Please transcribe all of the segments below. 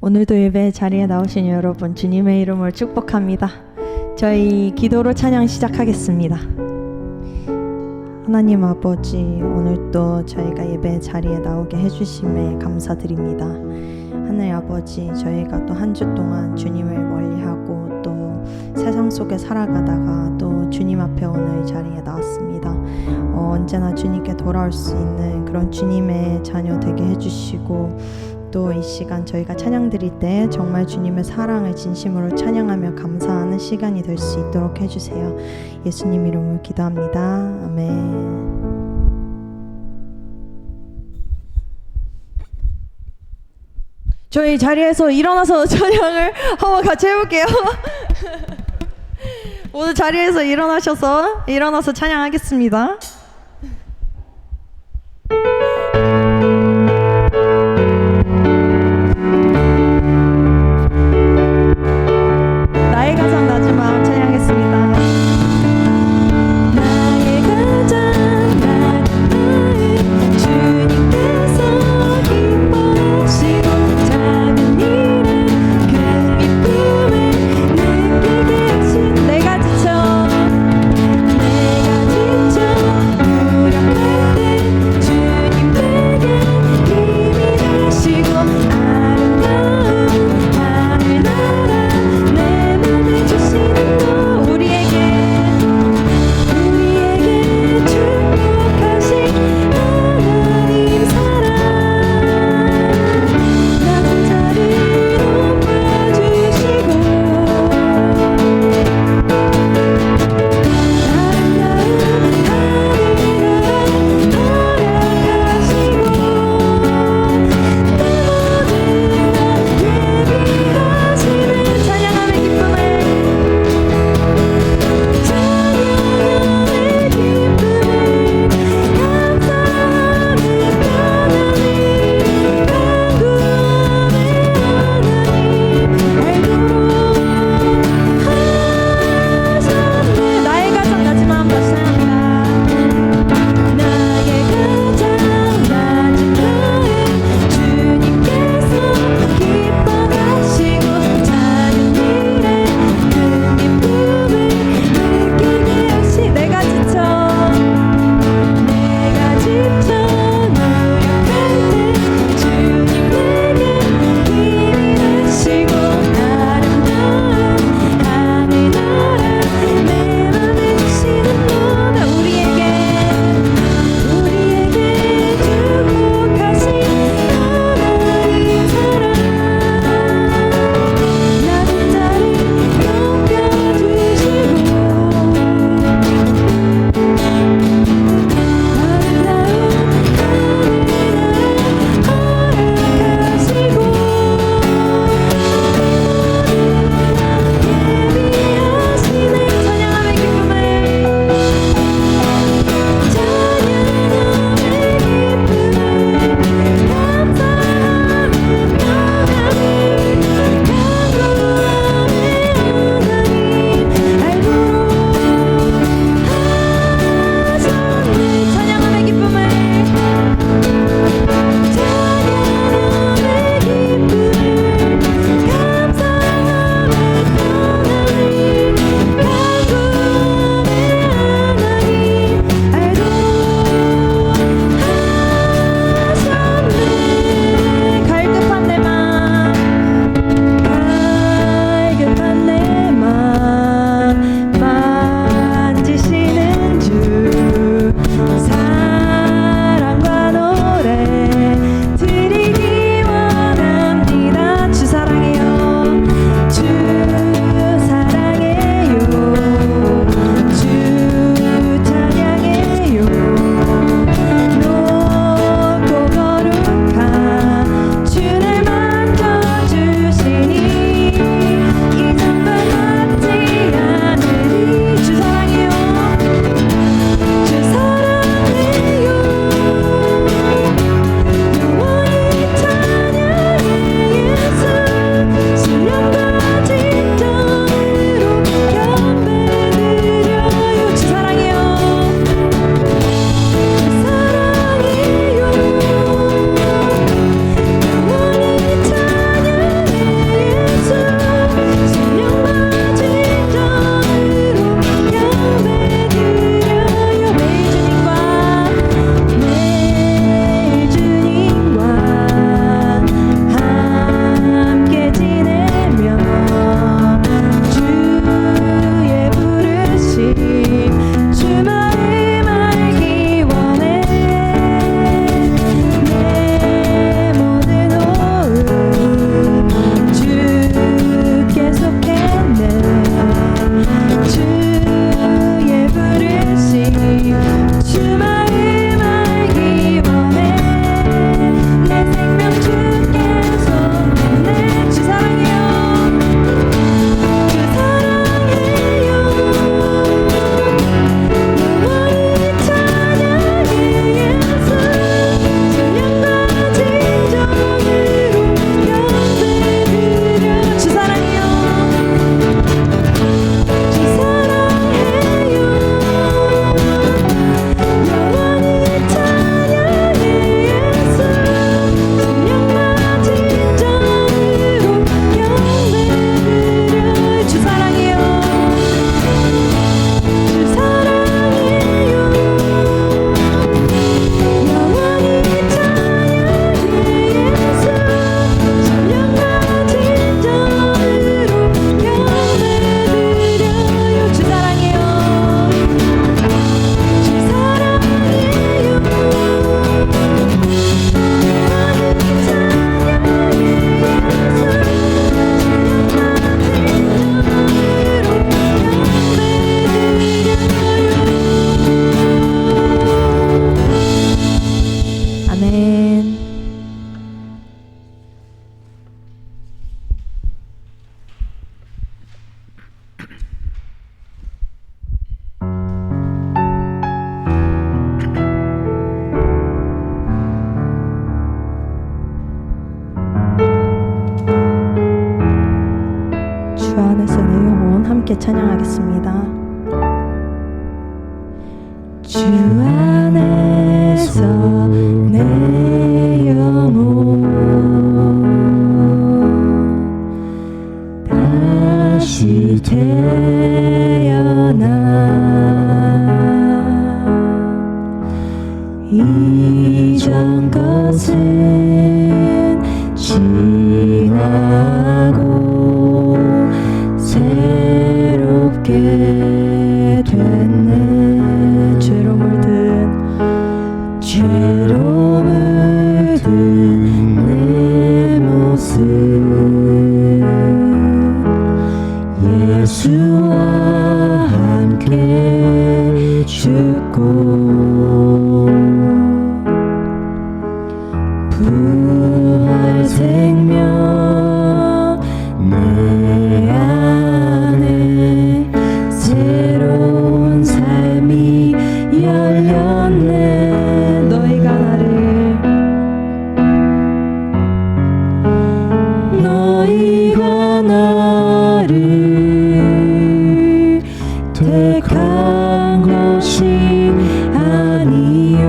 오늘도 예배 자리에 나오신 여러분 주님의 이름으로 축복합니다. 저희 기도로 찬양 시작하겠습니다. 하나님 아버지, 오늘도 저희가 예배 자리에 나오게 해주심에 감사드립니다. 하나님 아버지, 저희가 또 한 주 동안 주님을 멀리하고 또 세상 속에 살아가다가 또 주님 앞에 오늘 이 자리에 나왔습니다. 언제나 주님께 돌아올 수 있는 그런 주님의 자녀 되게 해주시고, 또 이 시간 저희가 찬양 드릴 때 정말 주님의 사랑을 진심으로 찬양하며 감사하는 시간이 될 수 있도록 해주세요. 예수님 이름으로 기도합니다. 아멘. 저희 자리에서 일어나서 찬양을 한번 같이 해볼게요. 모두 자리에서 일어나서 찬양하겠습니다. 나의 가장 낮은 마음 찬양하겠습니다. 나의 가장 낮은 마음 주님께서 기뻐하시고 작은 일은 큰 기쁨을 느끼게 하신 내가 지쳐 아멘. 주 안에서 내 영혼 함께 찬양하겠습니다. 주 안에서 내 영혼 다시 태어나 이전 것은 지나고 새롭게 됐네. 죄로 물든 내 모습 예수와 함께 죽고 부활 생명 내 안에 새로운 삶이 열렸네. 너희가 나를 택한 것이 아니요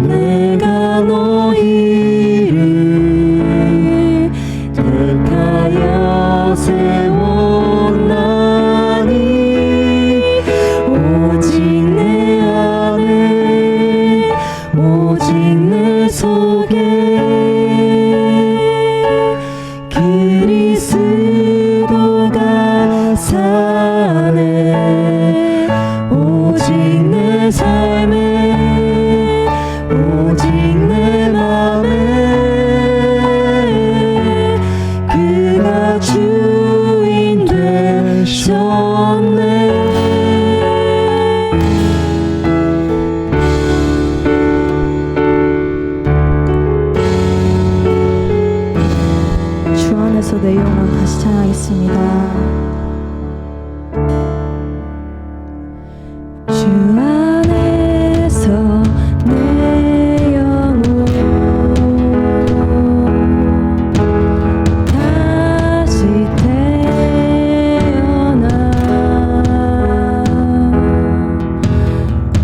내가 너희를 택하여 세웠나니 오직 내 안에 오직 내 속에 그리스도가 사네. 오직 내 삶에 오직 내 맘에 그가 주인 되셨네. 주 안에서 내 영혼 다시 찬양하겠습니다. 주 안에서 내 영혼 다시 태어나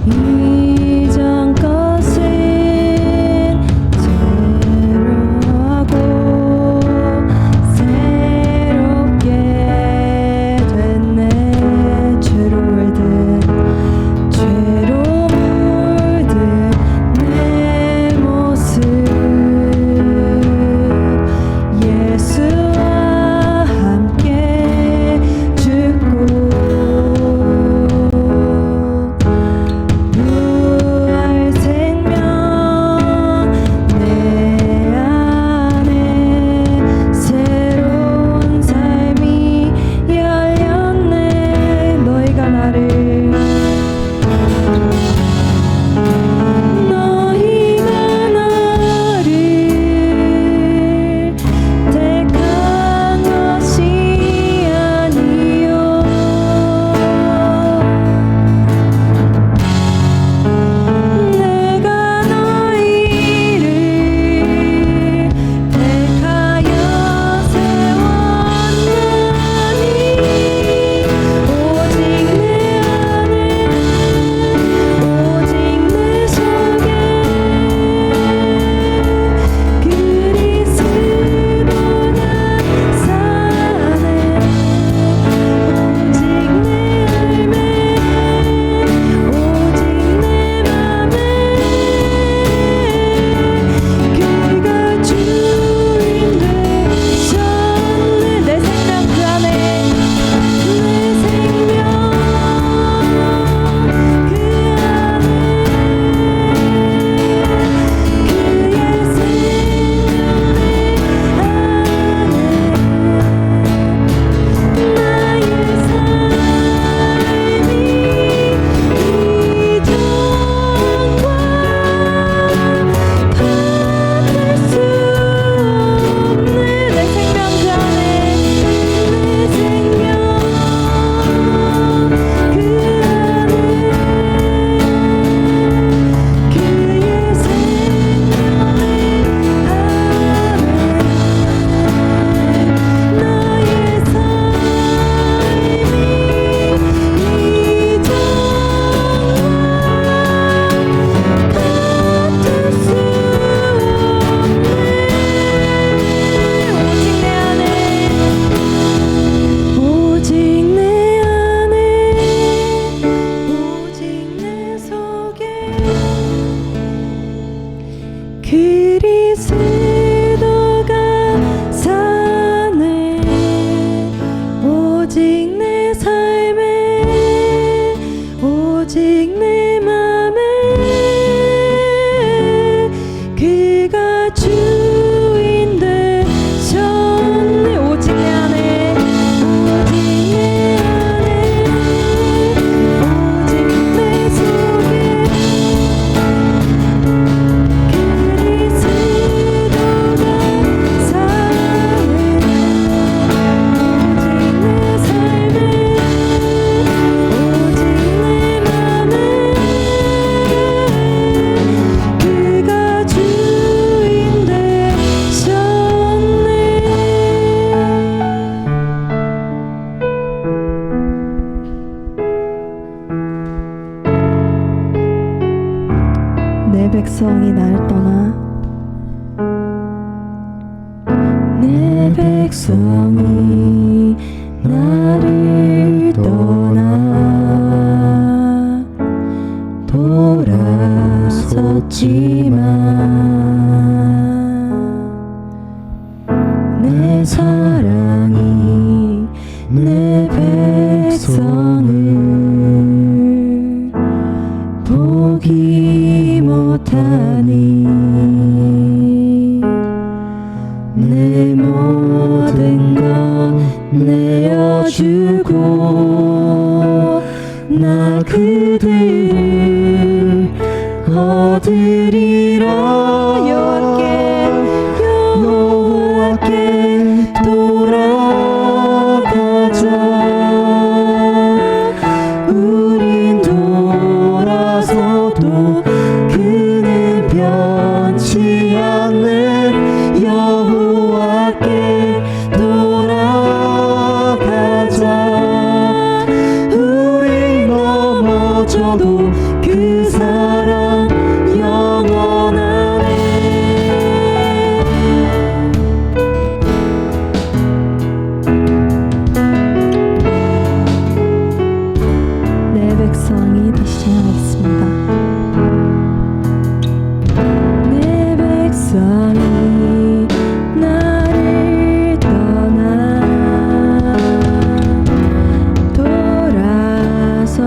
이전 것은 죄로하고 새롭게 오직 내 맘에 그가 주인 되셨네. 오직 내 안에 오직 내 안에 오직 내 속에 그리스도가 사네. 오직 내 삶에 오직 내 맘에 그가 주인 되셨네. 내 백성이 날 떠나 내 백성이 나를 떠나 돌아섰지만 내 사랑이 내 백성을 보기 못하니 내 모든 것 내어주고 나 그들을 얻으리라. 여호와께 돌아가자. 우린 돌아서도 그는 변치 않네. 여호와께 돌아가자. 우린 넘어져도 그 사랑 영원하네. 내 백성이 다시 찬양하겠습니다. 내 백성이 나를 떠나 돌아섰지만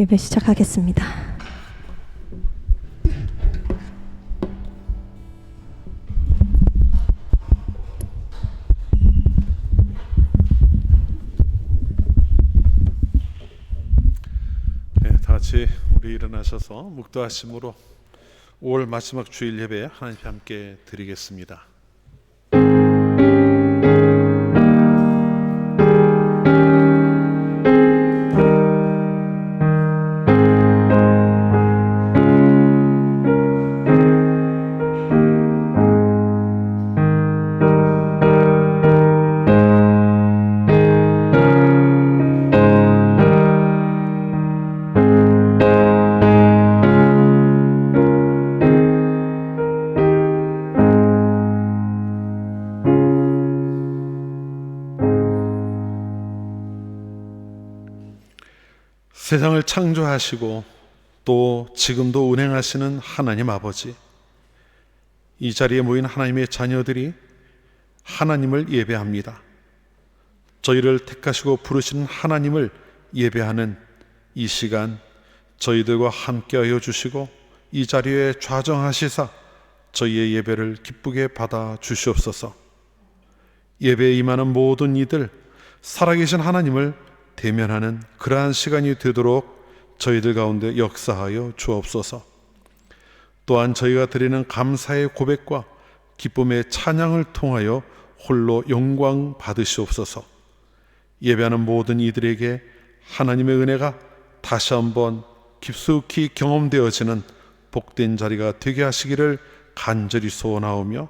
예배 시작하겠습니다. 네, 다 같이 우리 일어나셔서 묵도하심으로 5월 마지막 주일 예배 하나님 함께 드리겠습니다. 세상을 창조하시고 또 지금도 운행하시는 하나님 아버지, 이 자리에 모인 하나님의 자녀들이 하나님을 예배합니다. 저희를 택하시고 부르시는 하나님을 예배하는 이 시간 저희들과 함께하여 주시고 이 자리에 좌정하시사 저희의 예배를 기쁘게 받아 주시옵소서. 예배에 임하는 모든 이들 살아계신 하나님을 대면하는 그러한 시간이 되도록 저희들 가운데 역사하여 주옵소서. 또한 저희가 드리는 감사의 고백과 기쁨의 찬양을 통하여 홀로 영광 받으시옵소서. 예배하는 모든 이들에게 하나님의 은혜가 다시 한번 깊숙이 경험되어지는 복된 자리가 되게 하시기를 간절히 소원하오며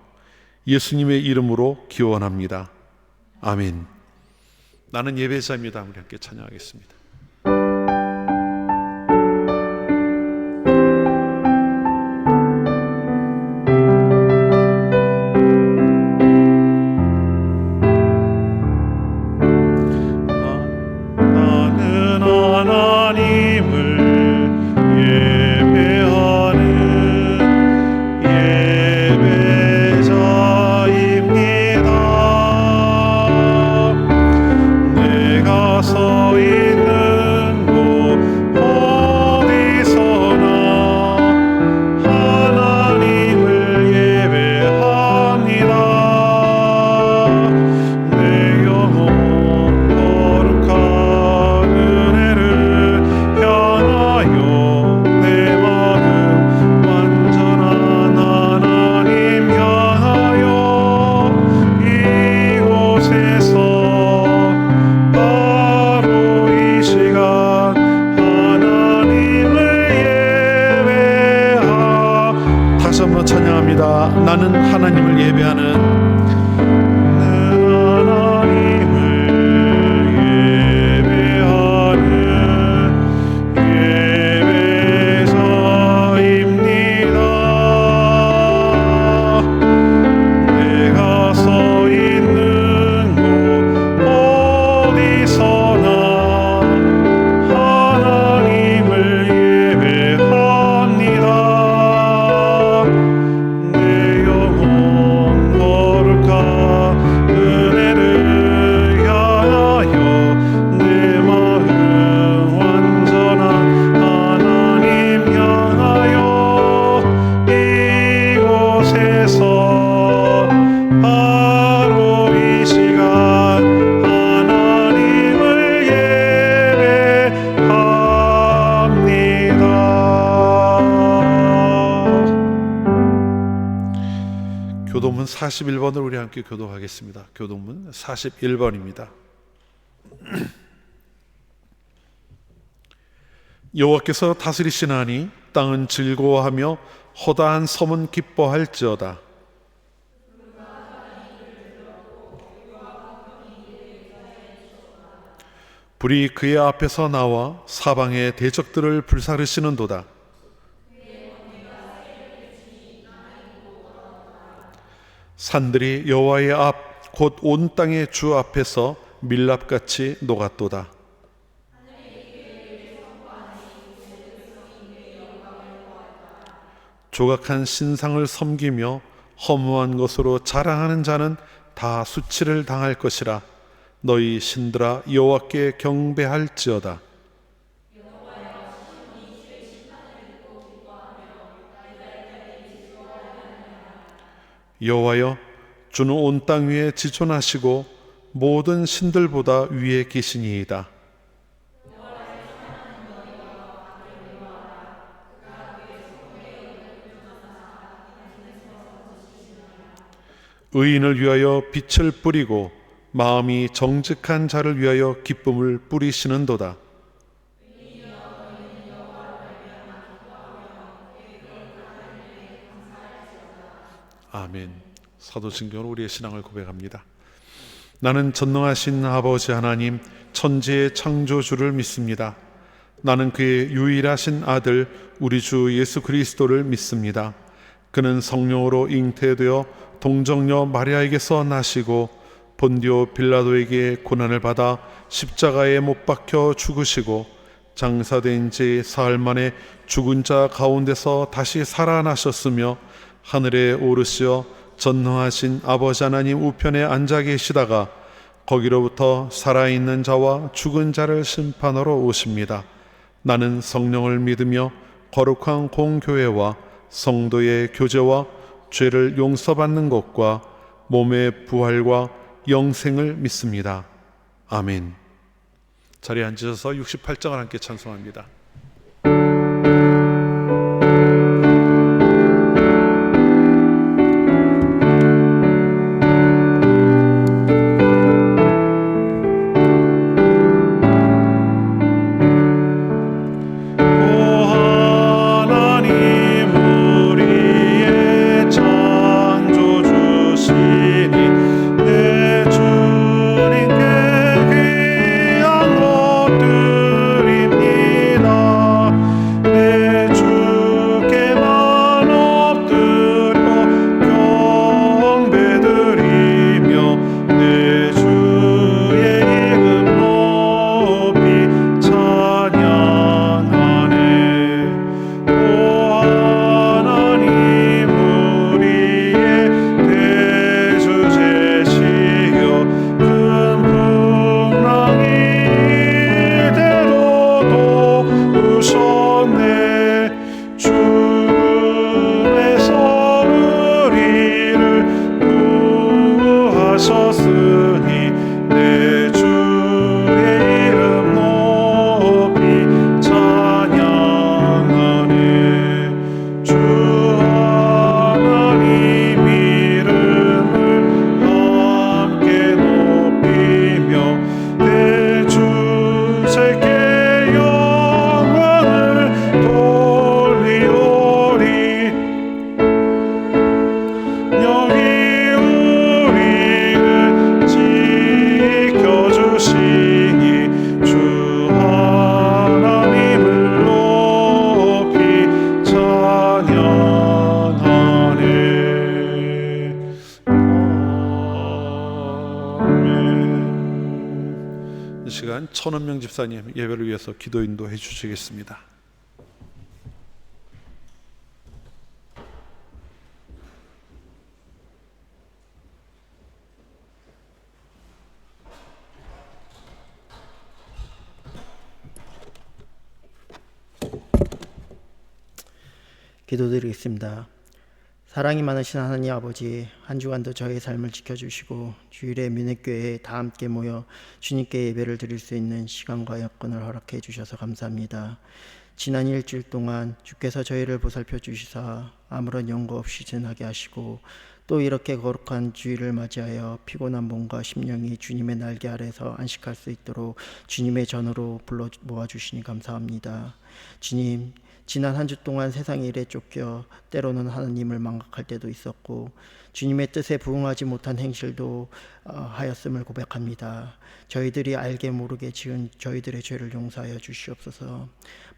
예수님의 이름으로 기원합니다. 아멘. 나는 예배자입니다. 우리 함께 찬양하겠습니다. 나는 하나님을 예배하는 예배자입니다. 내가 서 있는 곳 어디서나 하나님을 예배합니다. 내 영혼 거룩한 은혜를 향하여 내 마음 완전한 하나님 향하여 이곳에서 바로 이 시간 하나님을 예배하. 다시 한번 찬양합니다. 나는 하나님을 예배하는 하나님을 예배하는 예배자입니다. 내가 서 있는 곳 어디서나 하나님을 예배합니다. 내 영혼 거룩한 은혜를 향하여 내 마음 완전한 하나님 향하여 이곳에서 바로 이 시간 하나님을 예배합니다. 교도문 41번을 우리 함께 교도하겠습니다. 교도문 41번입니다. 여호와께서 다스리시나니 땅은 즐거워하며 허다한 섬은 기뻐할지어다. 불이 그의 앞에서 나와 사방의 대적들을 불사르시는도다. 산들이 여호와의 앞 곧 온 땅의 주 앞에서 밀랍같이 녹았도다. 조각한 신상을 섬기며 허무한 것으로 자랑하는 자는 다 수치를 당할 것이라. 너희 신들아 여호와께 경배할지어다. 여호와여, 주는 온 땅 위에 지존하시고 모든 신들보다 위에 계시니이다. 의인을 위하여 빛을 뿌리고 마음이 정직한 자를 위하여 기쁨을 뿌리시는도다. 아멘. 사도신경으로 우리의 신앙을 고백합니다. 나는 전능하신 아버지 하나님, 천지의 창조주를 믿습니다. 나는 그의 유일하신 아들 우리 주 예수 그리스도를 믿습니다. 그는 성령으로 잉태되어 동정녀 마리아에게서 나시고 본디오 빌라도에게 고난을 받아 십자가에 못 박혀 죽으시고 장사된 지 사흘 만에 죽은 자 가운데서 다시 살아나셨으며 하늘에 오르시어 전능하신 아버지 하나님 우편에 앉아 계시다가 거기로부터 살아있는 자와 죽은 자를 심판하러 오십니다. 나는 성령을 믿으며 거룩한 공교회와 성도의 교제와 죄를 용서받는 것과 몸의 부활과 영생을 믿습니다. 아멘. 자리에 앉으셔서 68장을 함께 찬송합니다. 천원명 집사님 예배를 위해서 기도 인도해 주시겠습니다. 기도드리겠습니다. 사랑이 많으신 하나님 아버지, 한 주간도 저의 삶을 지켜주시고 주일에 민회교회에 다 함께 모여 주님께 예배를 드릴 수 있는 시간과 여건을 허락해 주셔서 감사합니다. 지난 일주일 동안 주께서 저희를 보살펴 주시사 아무런 연고 없이 지나게 하시고 또 이렇게 거룩한 주일을 맞이하여 피곤한 몸과 심령이 주님의 날개 아래서 안식할 수 있도록 주님의 전으로 불러 모아주시니 감사합니다. 주님, 지난 한 주 동안 세상의 일에 쫓겨 때로는 하나님을 망각할 때도 있었고 주님의 뜻에 부응하지 못한 행실도 하였음을 고백합니다. 저희들이 알게 모르게 지은 저희들의 죄를 용서하여 주시옵소서.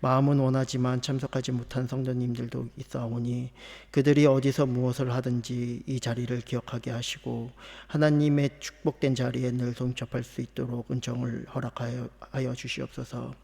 마음은 원하지만 참석하지 못한 성도님들도 있사오니 그들이 어디서 무엇을 하든지 이 자리를 기억하게 하시고 하나님의 축복된 자리에 늘 동접할 수 있도록 은총을 허락하여 주시옵소서.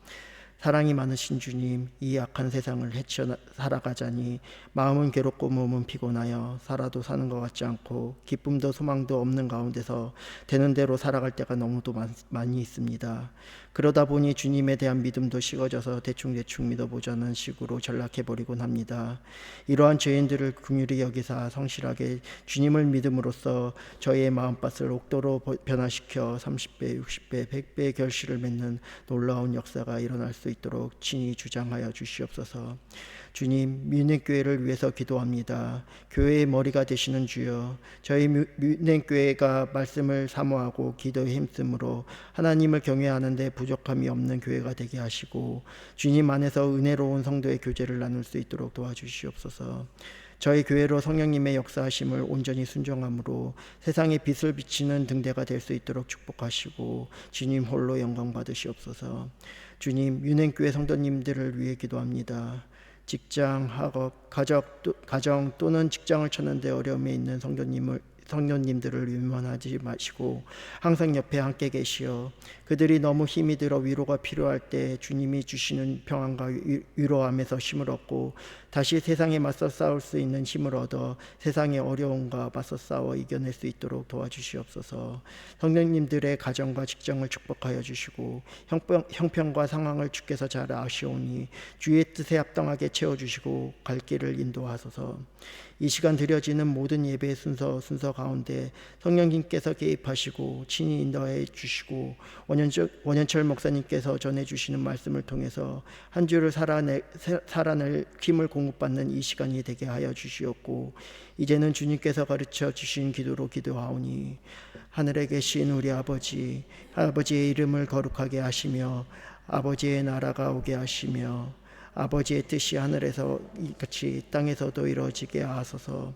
사랑이 많으신 주님, 이 악한 세상을 헤쳐 살아가자니 마음은 괴롭고 몸은 피곤하여 살아도 사는 것 같지 않고 기쁨도 소망도 없는 가운데서 되는 대로 살아갈 때가 너무도 많이 있습니다. 그러다 보니 주님에 대한 믿음도 식어져서 대충 믿어보자는 식으로 전락해버리곤 합니다. 이러한 죄인들을 긍휼히 여기사 성실하게 주님을 믿음으로써 저희의 마음밭을 옥도로 변화시켜 30배, 60배, 100배의 결실을 맺는 놀라운 역사가 일어날 수 있도록 친히 주장하여 주시옵소서. 주님, 뮌헨교회를 위해서 기도합니다. 교회의 머리가 되시는 주여, 저희 뮌헨교회가 말씀을 사모하고 기도에 힘쓰므로 하나님을 경외하는 데 부족함이 없는 교회가 되게 하시고 주님 안에서 은혜로운 성도의 교제를 나눌 수 있도록 도와주시옵소서. 저희 교회로 성령님의 역사하심을 온전히 순종함으로 세상에 빛을 비치는 등대가 될 수 있도록 축복하시고 주님 홀로 영광 받으시옵소서. 주님, 뮌헨교회 성도님들을 위해 기도합니다. 직장, 학업, 가정 또는 직장을 찾는데 어려움에 있는 성도님들을 위면하지 마시고 항상 옆에 함께 계시어 그들이 너무 힘이 들어 위로가 필요할 때 주님이 주시는 평안과 위로함에서 힘을 얻고 다시 세상에 맞서 싸울 수 있는 힘을 얻어 세상의 어려움과 맞서 싸워 이겨낼 수 있도록 도와주시옵소서. 성령님들의 가정과 직장을 축복하여 주시고 형편과 상황을 주께서 잘 아시오니 주의 뜻에 합당하게 채워주시고 갈 길을 인도하소서. 이 시간 드려지는 모든 예배의 순서 가운데 성령님께서 개입하시고 친히 인도해 주시고 원현철 목사님께서 전해주시는 말씀을 통해서 한 주를 살아낼 힘을 공급받는 이 시간이 되게 하여 주시옵고 이제는 주님께서 가르쳐 주신 기도로 기도하오니 하늘에 계신 우리 아버지의 이름을 거룩하게 하시며 아버지의 나라가 오게 하시며 아버지의 뜻이 하늘에서 같이 땅에서도 이루어지게 하소서.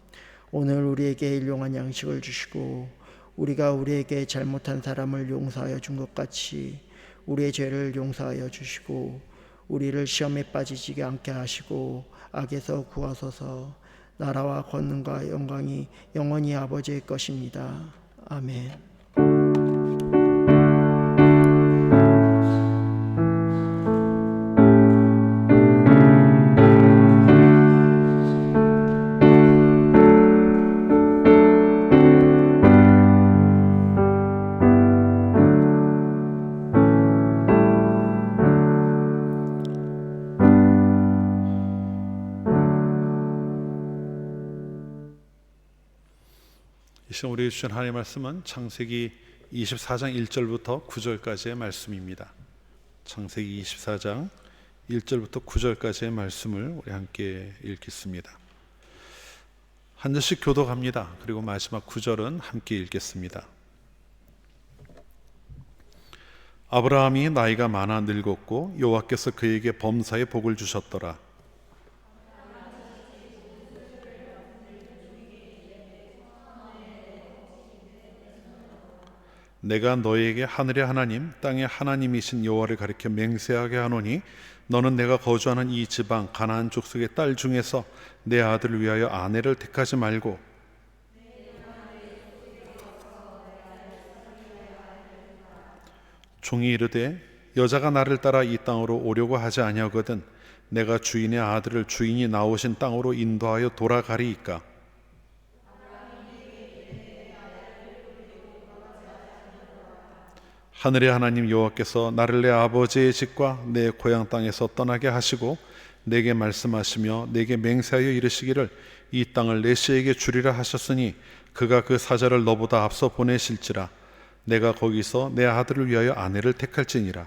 오늘 우리에게 일용할 양식을 주시고 우리가 우리에게 잘못한 사람을 용서하여 준 것 같이 우리의 죄를 용서하여 주시고 우리를 시험에 빠지지 않게 하시고 악에서 구하소서. 나라와 권능과 영광이 영원히 아버지의 것입니다. 아멘. 이 시간 우리에게 주신 하나님의 말씀은 창세기 24장 1절부터 9절까지의 말씀입니다. 창세기 24장 1절부터 9절까지의 말씀을 우리 함께 읽겠습니다. 한 절씩 교독합니다. 그리고 마지막 9절은 함께 읽겠습니다. 아브라함이 나이가 많아 늙었고 여호와께서 그에게 범사의 복을 주셨더라. 내가 너에게 하늘의 하나님 땅의 하나님이신 여호와를 가리켜 맹세하게 하노니 너는 내가 거주하는 이 지방 가나안 족속의 딸 중에서 내 아들을 위하여 아내를 택하지 말고 종이 이르되 여자가 나를 따라 이 땅으로 오려고 하지 아니하거든 내가 주인의 아들을 주인이 나오신 땅으로 인도하여 돌아가리이까. 하늘의 하나님 여호와께서 나를 내 아버지의 집과 내 고향 땅에서 떠나게 하시고 내게 말씀하시며 내게 맹세하여 이르시기를 이 땅을 내 씨에게 주리라 하셨으니 그가 그 사자를 너보다 앞서 보내실지라. 내가 거기서 내 아들을 위하여 아내를 택할지니라.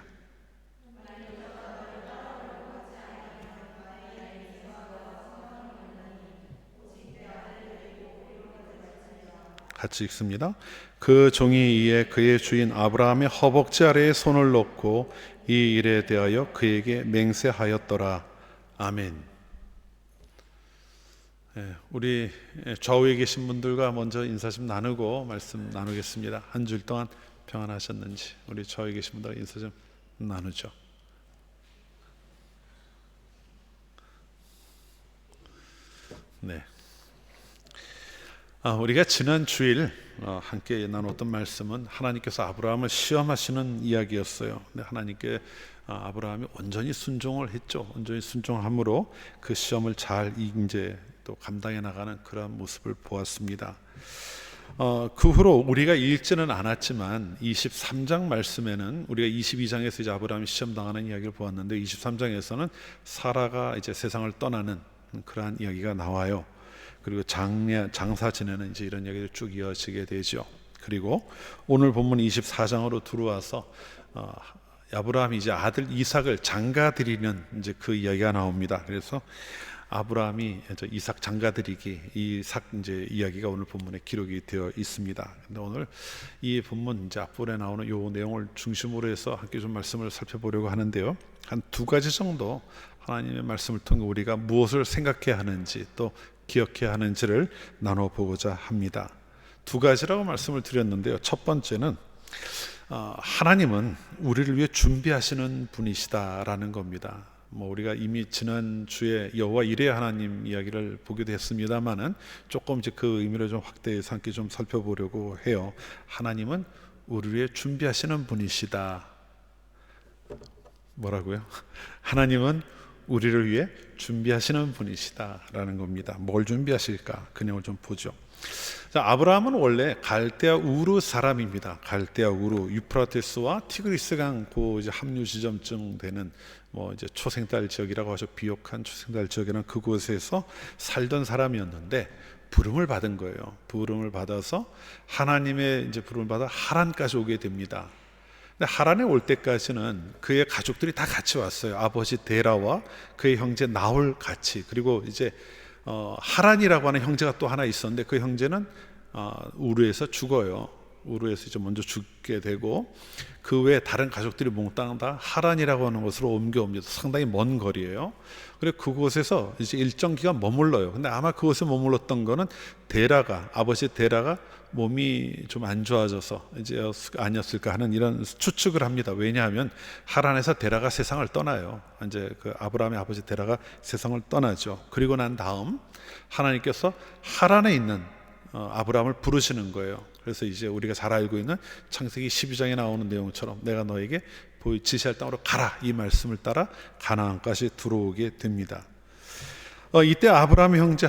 같이 읽습니다. 그 종이 이에 그의 주인 아브라함의 허벅지 아래에 손을 놓고 이 일에 대하여 그에게 맹세하였더라. 아멘. 우리 좌우에 계신 분들과 먼저 인사 좀 나누고 말씀 나누겠습니다. 한 주일 동안 평안하셨는지 우리 좌우에 계신 분들 인사 좀 나누죠. 네. 우리가 지난 주일 함께 나눴던 말씀은 하나님께서 아브라함을 시험하시는 이야기였어요. 근데 하나님께 아브라함이 온전히 순종을 했죠. 온전히 순종함으로 그 시험을 잘 이제 또 감당해 나가는 그런 모습을 보았습니다. 그 후로 우리가 읽지는 않았지만 23장 말씀에는 우리가 22장에서 이제 아브라함이 시험 당하는 이야기를 보았는데 23장에서는 사라가 이제 세상을 떠나는 그러한 이야기가 나와요. 그리고 장사 지내는 이제 이런 이야기를 쭉 이어지게 되죠. 그리고 오늘 본문 24장으로 들어와서 아브라함이 이제 아들 이삭을 장가드리는 이제 그 이야기가 나옵니다. 그래서 아브라함이 이삭 장가드리기 이삭 이제 이야기가 오늘 본문에 기록이 되어 있습니다. 근데 오늘 이 본문 이제 앞부분에 나오는 요 내용을 중심으로 해서 함께 좀 말씀을 살펴보려고 하는데요. 한 두 가지 정도 하나님의 말씀을 통해 우리가 무엇을 생각해야 하는지 또 기억해야 하는지를 나눠보고자 합니다. 두 가지라고 말씀을 드렸는데요. 첫 번째는 하나님은 우리를 위해 준비하시는 분이시다라는 겁니다. 우리가 이미 지난 주에 여호와 이레 하나님 이야기를 보기도 했습니다만은 조금 이제 그 의미를 좀 확대해서 함께 좀 살펴보려고 해요. 하나님은 우리를 위해 준비하시는 분이시다. 뭐라고요? 하나님은 우리를 위해 준비하시는 분이시다라는 겁니다. 뭘 준비하실까? 그 내용을 좀 보죠. 자, 아브라함은 원래 갈대아 우르 사람입니다. 갈대아 우르, 유프라테스와 티그리스강 그 이제 합류 지점쯤 되는 이제 초생달 지역이라고 하죠. 비옥한 초생달 지역이라는 그곳에서 살던 사람이었는데 부름을 받은 거예요. 부름을 받아서 하나님의 이제 부름을 받아 하란까지 오게 됩니다. 근데 하란에 올 때까지는 그의 가족들이 다 같이 왔어요. 아버지 데라와 그의 형제 나홀 같이. 그리고 이제 하란이라고 하는 형제가 또 하나 있었는데 그 형제는 우르에서 죽어요. 우르에서 이제 먼저 죽게 되고 그 외에 다른 가족들이 몽땅 다 하란이라고 하는 곳으로 옮겨옵니다. 상당히 먼 거리예요. 그리고 그곳에서 이제 일정 기간 머물러요. 근데 아마 그곳에 머물렀던 거는 아버지 데라가 몸이 좀 안 좋아져서 이제 아니었을까 하는 이런 추측을 합니다. 왜냐하면 하란에서 데라가 세상을 떠나요. 이제 그 아브라함의 아버지 데라가 세상을 떠나죠. 그리고 난 다음 하나님께서 하란에 있는 아브라함을 부르시는 거예요. 그래서 이제 우리가 잘 알고 있는 창세기 12장에 나오는 내용처럼 내가 너에게 지시할 땅으로 가라 이 말씀을 따라 가나안까지 들어오게 됩니다. 이때 아브라함의 형제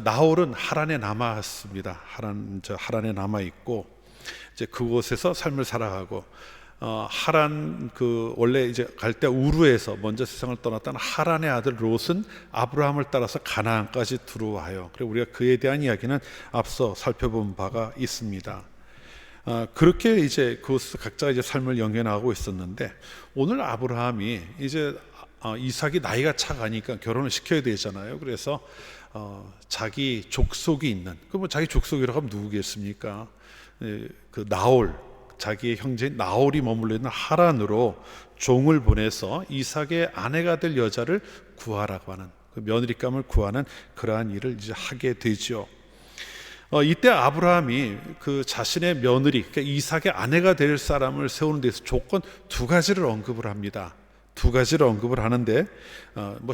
나홀은 하란에 남았습니다. 하란에 남아 있고 이제 그곳에서 삶을 살아가고 하란 원래 이제 갈대아 우르에서 먼저 세상을 떠났던 하란의 아들 롯은 아브라함을 따라서 가나안까지 들어와요. 그리고 우리가 그에 대한 이야기는 앞서 살펴본 바가 있습니다. 그렇게 이제 그곳에서 각자 이제 삶을 영위하고 있었는데 오늘 아브라함이 이제 이삭이 나이가 차가니까 결혼을 시켜야 되잖아요. 그래서 자기 족속이 있는 자기 족속이라고 하면 누구겠습니까? 그 나홀 자기의 형제인 나홀이 머물러 있는 하란으로 종을 보내서 이삭의 아내가 될 여자를 구하라고 하는 그 며느리감을 구하는 그러한 일을 이제 하게 되죠. 이때 아브라함이 그 자신의 며느리, 그러니까 이삭의 아내가 될 사람을 세우는 데서 조건 두 가지를 언급을 합니다. 두 가지를 언급을 하는데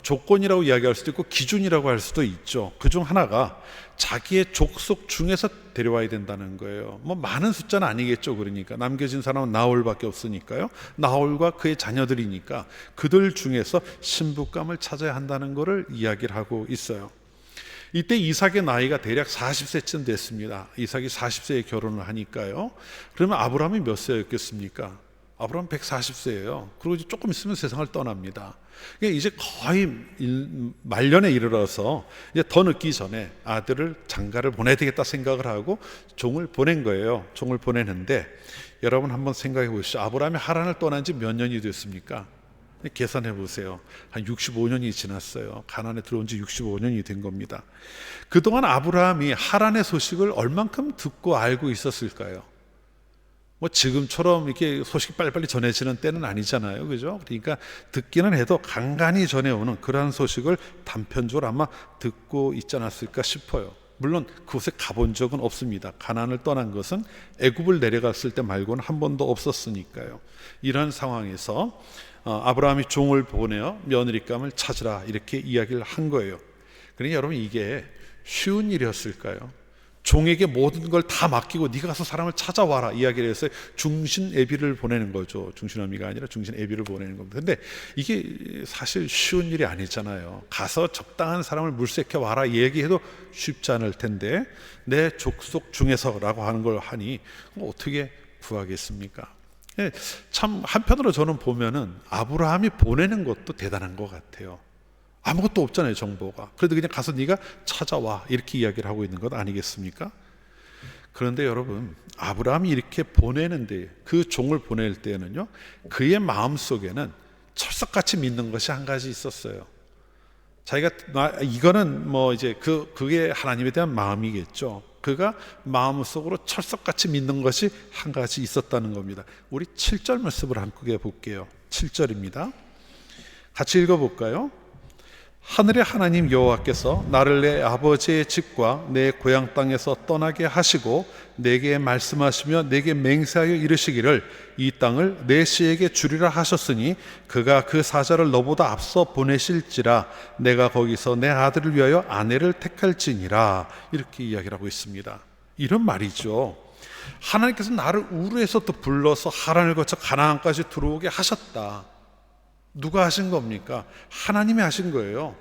조건이라고 이야기할 수도 있고 기준이라고 할 수도 있죠. 그중 하나가 자기의 족속 중에서 데려와야 된다는 거예요. 많은 숫자는 아니겠죠. 그러니까 남겨진 사람은 나홀밖에 없으니까요. 나홀과 그의 자녀들이니까 그들 중에서 신부감을 찾아야 한다는 것을 이야기를 하고 있어요. 이때 이삭의 나이가 대략 40세쯤 됐습니다. 이삭이 40세에 결혼을 하니까요. 그러면 아브라함이 몇 세였겠습니까? 아브라함 140세예요. 그리고 이제 조금 있으면 세상을 떠납니다. 이제 거의 말년에 이르러서 이제 더 늦기 전에 아들을 장가를 보내야 되겠다 생각을 하고 종을 보낸 거예요. 종을 보내는데 여러분 한번 생각해 보시죠. 아브라함이 하란을 떠난 지 몇 년이 됐습니까? 계산해 보세요. 한 65년이 지났어요. 가나안에 들어온 지 65년이 된 겁니다. 그동안 아브라함이 하란의 소식을 얼만큼 듣고 알고 있었을까요? 지금처럼 이렇게 소식이 빨리빨리 전해지는 때는 아니잖아요. 그죠? 그러니까 듣기는 해도 간간히 전해오는 그러한 소식을 단편적으로 아마 듣고 있지 않았을까 싶어요. 물론 그곳에 가본 적은 없습니다. 가나안을 떠난 것은 애굽을 내려갔을 때 말고는 한 번도 없었으니까요. 이런 상황에서 아브라함이 종을 보내어 며느리감을 찾으라 이렇게 이야기를 한 거예요. 그러니까 여러분 이게 쉬운 일이었을까요? 종에게 모든 걸 다 맡기고 네가 가서 사람을 찾아와라 이야기를 해서 중신 애비를 보내는 거죠. 중신어미가 아니라 중신 애비를 보내는 겁니다. 근데 이게 사실 쉬운 일이 아니잖아요. 가서 적당한 사람을 물색해 와라 얘기해도 쉽지 않을 텐데 내 족속 중에서라고 하는 걸 하니 어떻게 구하겠습니까? 참 한편으로 저는 보면은 아브라함이 보내는 것도 대단한 것 같아요. 아무것도 없잖아요, 정보가. 그래도 그냥 가서 네가 찾아와 이렇게 이야기를 하고 있는 것 아니겠습니까? 그런데 여러분, 아브라함이 이렇게 보내는데, 그 종을 보낼 때는요, 그의 마음속에는 철석같이 믿는 것이 한 가지 있었어요. 자기가 이거는 뭐 이제 그게 하나님에 대한 마음이겠죠. 그가 마음속으로 철석같이 믿는 것이 한 가지 있었다는 겁니다. 우리 7절 말씀을 함께 볼게요. 7절입니다. 같이 읽어볼까요? 하늘의 하나님 여호와께서 나를 내 아버지의 집과 내 고향 땅에서 떠나게 하시고 내게 말씀하시며 내게 맹세하여 이르시기를 이 땅을 내 씨에게 주리라 하셨으니 그가 그 사자를 너보다 앞서 보내실지라 내가 거기서 내 아들을 위하여 아내를 택할지니라. 이렇게 이야기를 하고 있습니다. 이런 말이죠. 하나님께서 나를 우르에서 또 불러서 하란을 거쳐 가나안까지 들어오게 하셨다. 누가 하신 겁니까? 하나님이 하신 거예요.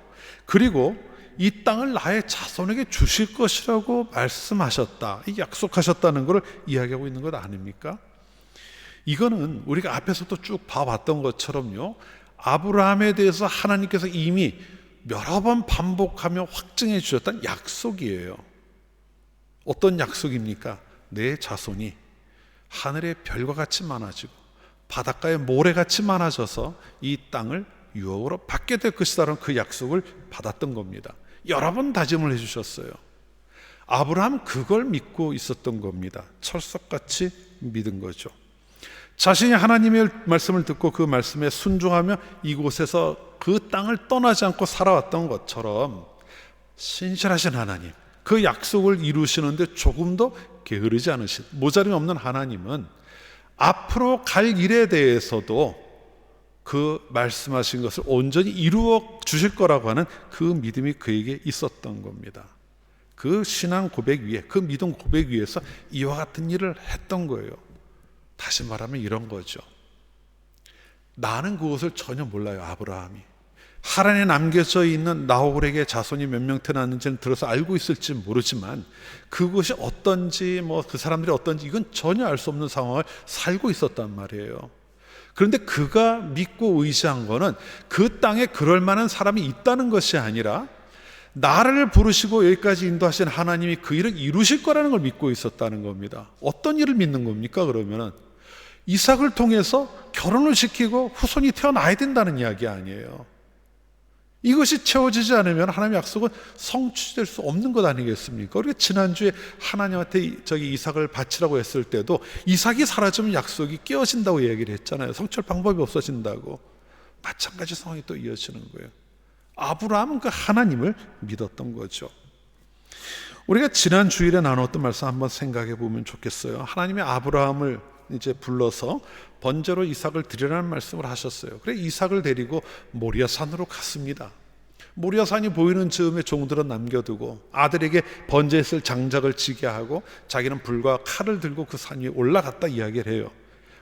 그리고 이 땅을 나의 자손에게 주실 것이라고 말씀하셨다. 이 약속하셨다는 것을 이야기하고 있는 것 아닙니까? 이거는 우리가 앞에서도 쭉 봐왔던 것처럼요, 아브라함에 대해서 하나님께서 이미 여러 번 반복하며 확증해 주셨던 약속이에요. 어떤 약속입니까? 내 자손이 하늘의 별과 같이 많아지고 바닷가의 모래같이 많아져서 이 땅을 유업으로 받게 될 것이다라는 그 약속을 받았던 겁니다. 여러 번 다짐을 해주셨어요. 아브라함은 그걸 믿고 있었던 겁니다. 철석같이 믿은 거죠. 자신이 하나님의 말씀을 듣고 그 말씀에 순종하며 이곳에서 그 땅을 떠나지 않고 살아왔던 것처럼 신실하신 하나님, 그 약속을 이루시는데 조금도 게으르지 않으신, 모자림이 없는 하나님은 앞으로 갈 일에 대해서도 그 말씀하신 것을 온전히 이루어 주실 거라고 하는 그 믿음이 그에게 있었던 겁니다. 그 신앙 고백 위에, 그 믿음 고백 위에서 이와 같은 일을 했던 거예요. 다시 말하면 이런 거죠. 나는 그것을 전혀 몰라요. 아브라함이 하란에 남겨져 있는 나홀에게 자손이 몇 명 태어났는지는 들어서 알고 있을지 모르지만 그것이 어떤지 그 사람들이 어떤지 이건 전혀 알 수 없는 상황을 살고 있었단 말이에요. 그런데 그가 믿고 의지한 거는 그 땅에 그럴 만한 사람이 있다는 것이 아니라 나를 부르시고 여기까지 인도하신 하나님이 그 일을 이루실 거라는 걸 믿고 있었다는 겁니다. 어떤 일을 믿는 겁니까? 그러면은 이삭을 통해서 결혼을 시키고 후손이 태어나야 된다는 이야기 아니에요. 이것이 채워지지 않으면 하나님의 약속은 성취될 수 없는 것 아니겠습니까? 우리가 지난주에 하나님한테 이삭을 바치라고 했을 때도 이삭이 사라지면 약속이 깨어진다고 얘기를 했잖아요. 성취할 방법이 없어진다고. 마찬가지 상황이 또 이어지는 거예요. 아브라함은 그 하나님을 믿었던 거죠. 우리가 지난 주일에 나눴던 말씀 한번 생각해 보면 좋겠어요. 하나님의 아브라함을 이제 불러서 번제로 이삭을 드리라는 말씀을 하셨어요. 그래 이삭을 데리고 모리아 산으로 갔습니다. 모리아 산이 보이는 즈음에 종들은 남겨두고 아들에게 번제에 쓸 장작을 지게 하고 자기는 불과 칼을 들고 그 산 위에 올라갔다 이야기를 해요.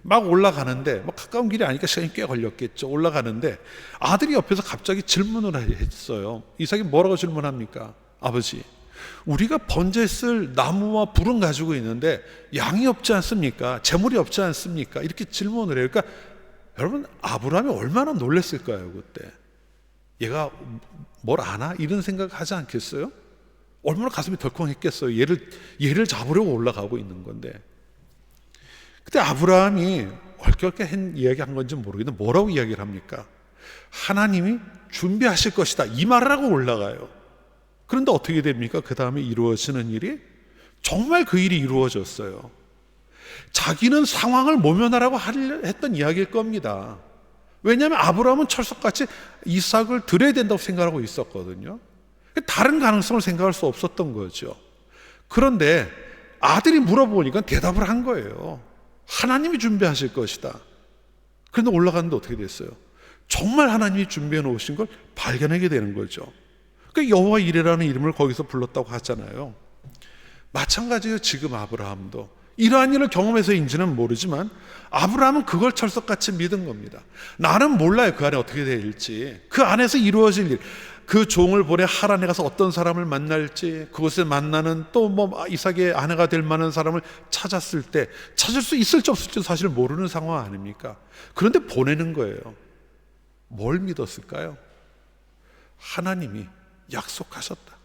막 올라가는데 가까운 길이 아니까 시간이 꽤 걸렸겠죠. 올라가는데 아들이 옆에서 갑자기 질문을 했어요. 이삭이 뭐라고 질문합니까? 아버지, 우리가 번제에 쓸 나무와 불은 가지고 있는데 양이 없지 않습니까? 재물이 없지 않습니까? 이렇게 질문을 해요. 그러니까 여러분, 아브라함이 얼마나 놀랐을까요? 그때 얘가 뭘 아나? 이런 생각 하지 않겠어요? 얼마나 가슴이 덜컹했겠어요. 얘를 잡으려고 올라가고 있는 건데. 그때 아브라함이 얼떨결에 이야기한 건지 모르겠는데 뭐라고 이야기를 합니까? 하나님이 준비하실 것이다, 이 말을 하고 올라가요. 그런데 어떻게 됩니까? 그 다음에 이루어지는 일이 정말 그 일이 이루어졌어요. 자기는 상황을 모면하라고 했던 이야기일 겁니다. 왜냐하면 아브라함은 철석같이 이삭을 드려야 된다고 생각하고 있었거든요. 다른 가능성을 생각할 수 없었던 거죠. 그런데 아들이 물어보니까 대답을 한 거예요. 하나님이 준비하실 것이다. 그런데 올라갔는데 어떻게 됐어요? 정말 하나님이 준비해 놓으신 걸 발견하게 되는 거죠. 그 여호와 이레라는 이름을 거기서 불렀다고 하잖아요. 마찬가지예요. 지금 아브라함도 이러한 일을 경험해서인지는 모르지만 아브라함은 그걸 철석같이 믿은 겁니다. 나는 몰라요, 그 안에 어떻게 될지. 그 안에서 이루어질 일, 그 종을 보내 하란에 가서 어떤 사람을 만날지, 그곳에 만나는 또 뭐 이삭의 아내가 될 만한 사람을 찾았을 때 찾을 수 있을지 없을지 사실 모르는 상황 아닙니까? 그런데 보내는 거예요. 뭘 믿었을까요? 하나님이 약속하셨다.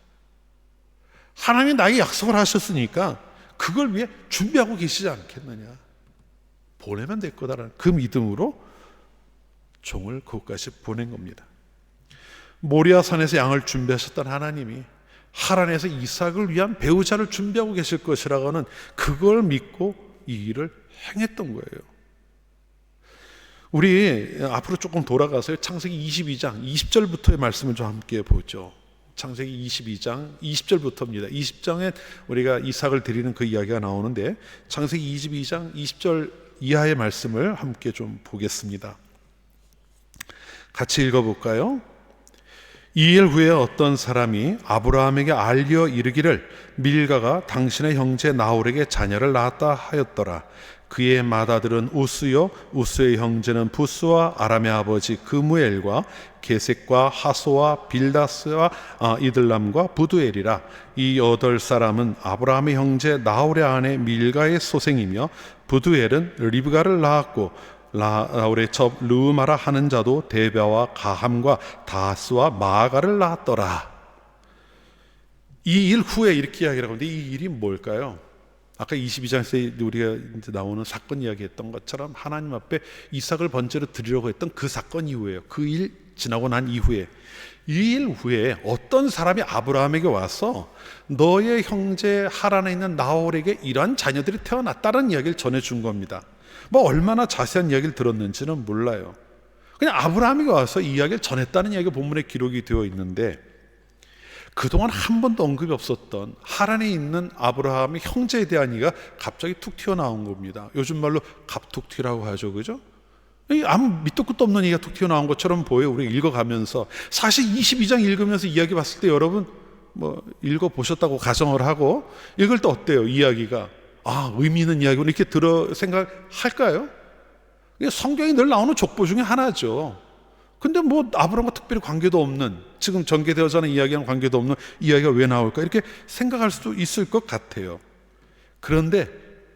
하나님이 나에게 약속을 하셨으니까 그걸 위해 준비하고 계시지 않겠느냐. 보내면 될 거다라는 그 믿음으로 종을 그곳까지 보낸 겁니다. 모리아 산에서 양을 준비하셨던 하나님이 하란에서 이삭을 위한 배우자를 준비하고 계실 것이라고 하는 그걸 믿고 이 일을 행했던 거예요. 우리 앞으로 조금 돌아가서 창세기 22장 20절부터의 말씀을 좀 함께 보죠. 창세기 22장 20절부터입니다. 20장에 우리가 이삭을 드리는 그 이야기가 나오는데 창세기 22장 20절 이하의 말씀을 함께 좀 보겠습니다. 같이 읽어볼까요? 2일 후에 어떤 사람이 아브라함에게 알려 이르기를 밀가가 당신의 형제 나홀에게 자녀를 낳았다 하였더라. 그의 맏아들은 우스요 우스의 형제는 부스와 아람의 아버지 그무엘과 게색과 하소와 빌다스와 이들람과 부두엘이라. 이 8사람은 아브라함의 형제 나홀의 아내 밀가의 소생이며 부두엘은 리브가를 낳았고 나홀의 첩 르우마라 하는 자도 데베와 가함과 다스와 마아가를 낳았더라. 이 일 후에 이렇게 이야기를 하는데 이 일이 뭘까요? 아까 22장에서 우리가 이제 나오는 사건 이야기했던 것처럼 하나님 앞에 이삭을 번제로 드리려고 했던 그 사건 이후에요. 그 일 지나고 난 이후에 이 일 후에 어떤 사람이 아브라함에게 와서 너의 형제 하란에 있는 나홀에게 이러한 자녀들이 태어났다는 이야기를 전해준 겁니다. 뭐 얼마나 자세한 이야기를 들었는지는 몰라요. 그냥 아브라함이 와서 이 이야기를 전했다는 이야기가 본문에 기록이 되어 있는데 그동안 한 번도 언급이 없었던 하란에 있는 아브라함의 형제에 대한 이가 갑자기 툭 튀어나온 겁니다. 요즘 말로 갑툭튀라고 하죠, 그죠? 아무 밑도 끝도 없는 얘기가 툭 튀어나온 것처럼 보여요. 우리가 읽어가면서. 사실 22장 읽으면서 이야기 봤을 때 여러분 뭐 읽어보셨다고 가정을 하고 읽을 때 어때요? 이야기가 의미 있는 이야기로 이렇게 생각할까요? 성경이 늘 나오는 족보 중에 하나죠. 근데 뭐 아브라함과 특별히 관계도 없는, 지금 전개되어져 하는 이야기랑 관계도 없는 이야기가 왜 나올까 이렇게 생각할 수도 있을 것 같아요. 그런데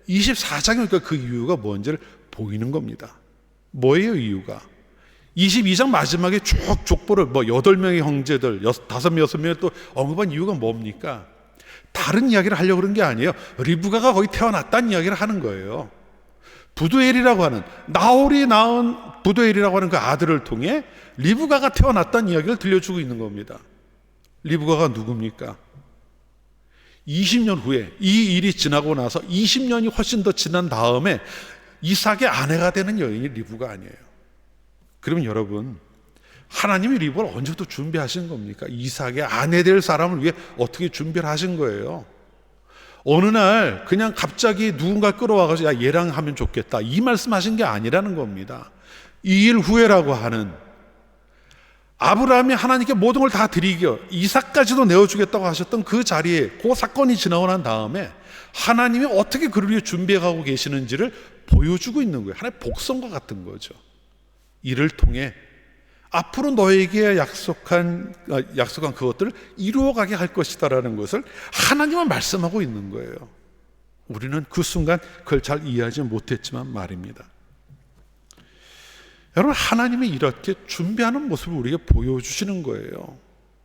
24장이니까 그 이유가 뭔지를 보이는 겁니다. 뭐예요 이유가? 22장 마지막에 쭉 족보를 8명의 형제들 5명 6명을 또 언급한 이유가 뭡니까? 다른 이야기를 하려고 그런 게 아니에요. 리브가가 거기 태어났다는 이야기를 하는 거예요. 부두엘이라고 하는, 나홀이 낳은 부두엘이라고 하는 그 아들을 통해 리브가가 태어났다는 이야기를 들려주고 있는 겁니다. 리브가가 누굽니까? 20년 후에 이 일이 지나고 나서 20년이 훨씬 더 지난 다음에 이삭의 아내가 되는 여인이 리브가 아니에요. 그러면 여러분, 하나님이 리브를 언제부터 준비하신 겁니까? 이삭의 아내 될 사람을 위해 어떻게 준비를 하신 거예요? 어느 날 그냥 갑자기 누군가 끌어와가지고 야 얘랑 하면 좋겠다 이 말씀하신 게 아니라는 겁니다. 이 일 후에라고 하는, 아브라함이 하나님께 모든 걸 다 드리겨 이삭까지도 내어주겠다고 하셨던 그 자리에 그 사건이 지나고 난 다음에 하나님이 어떻게 그를 위해 준비해가고 계시는지를 보여주고 있는 거예요. 하나의 복선과 같은 거죠. 이를 통해 앞으로 너에게 약속한 그것들을 이루어가게 할 것이다라는 것을 하나님은 말씀하고 있는 거예요. 우리는 그 순간 그걸 잘 이해하지 못했지만 말입니다. 여러분, 하나님이 이렇게 준비하는 모습을 우리에게 보여주시는 거예요.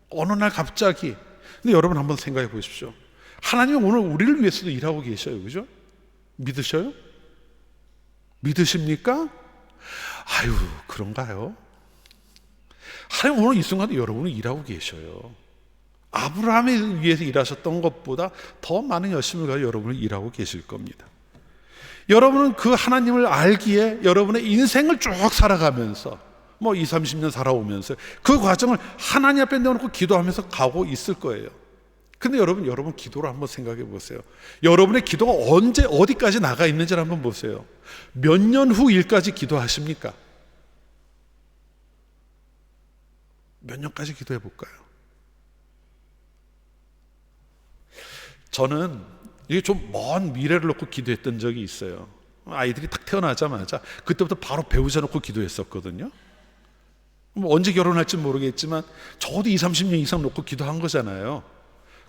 어느 날 갑자기. 근데 여러분 한번 생각해 보십시오. 하나님은 오늘 우리를 위해서도 일하고 계셔요. 그죠? 믿으셔요? 믿으십니까? 아유, 그런가요? 하나님 오늘 이 순간도 여러분을 일하고 계셔요. 아브라함에 위해서 일하셨던 것보다 더 많은 열심을 가지고 여러분을 일하고 계실 겁니다. 여러분은 그 하나님을 알기에 여러분의 인생을 쭉 살아가면서 20, 30년 살아오면서 그 과정을 하나님 앞에 내어놓고 기도하면서 가고 있을 거예요. 근데 여러분 기도를 한번 생각해 보세요. 여러분의 기도가 언제 어디까지 나가 있는지를 한번 보세요. 몇 년 후 일까지 기도하십니까? 몇 년까지 기도해 볼까요? 저는 이게 좀 먼 미래를 놓고 기도했던 적이 있어요. 아이들이 딱 태어나자마자 그때부터 바로 배우자 놓고 기도했었거든요. 뭐 언제 결혼할지 모르겠지만 적어도 20, 30년 이상 놓고 기도한 거잖아요.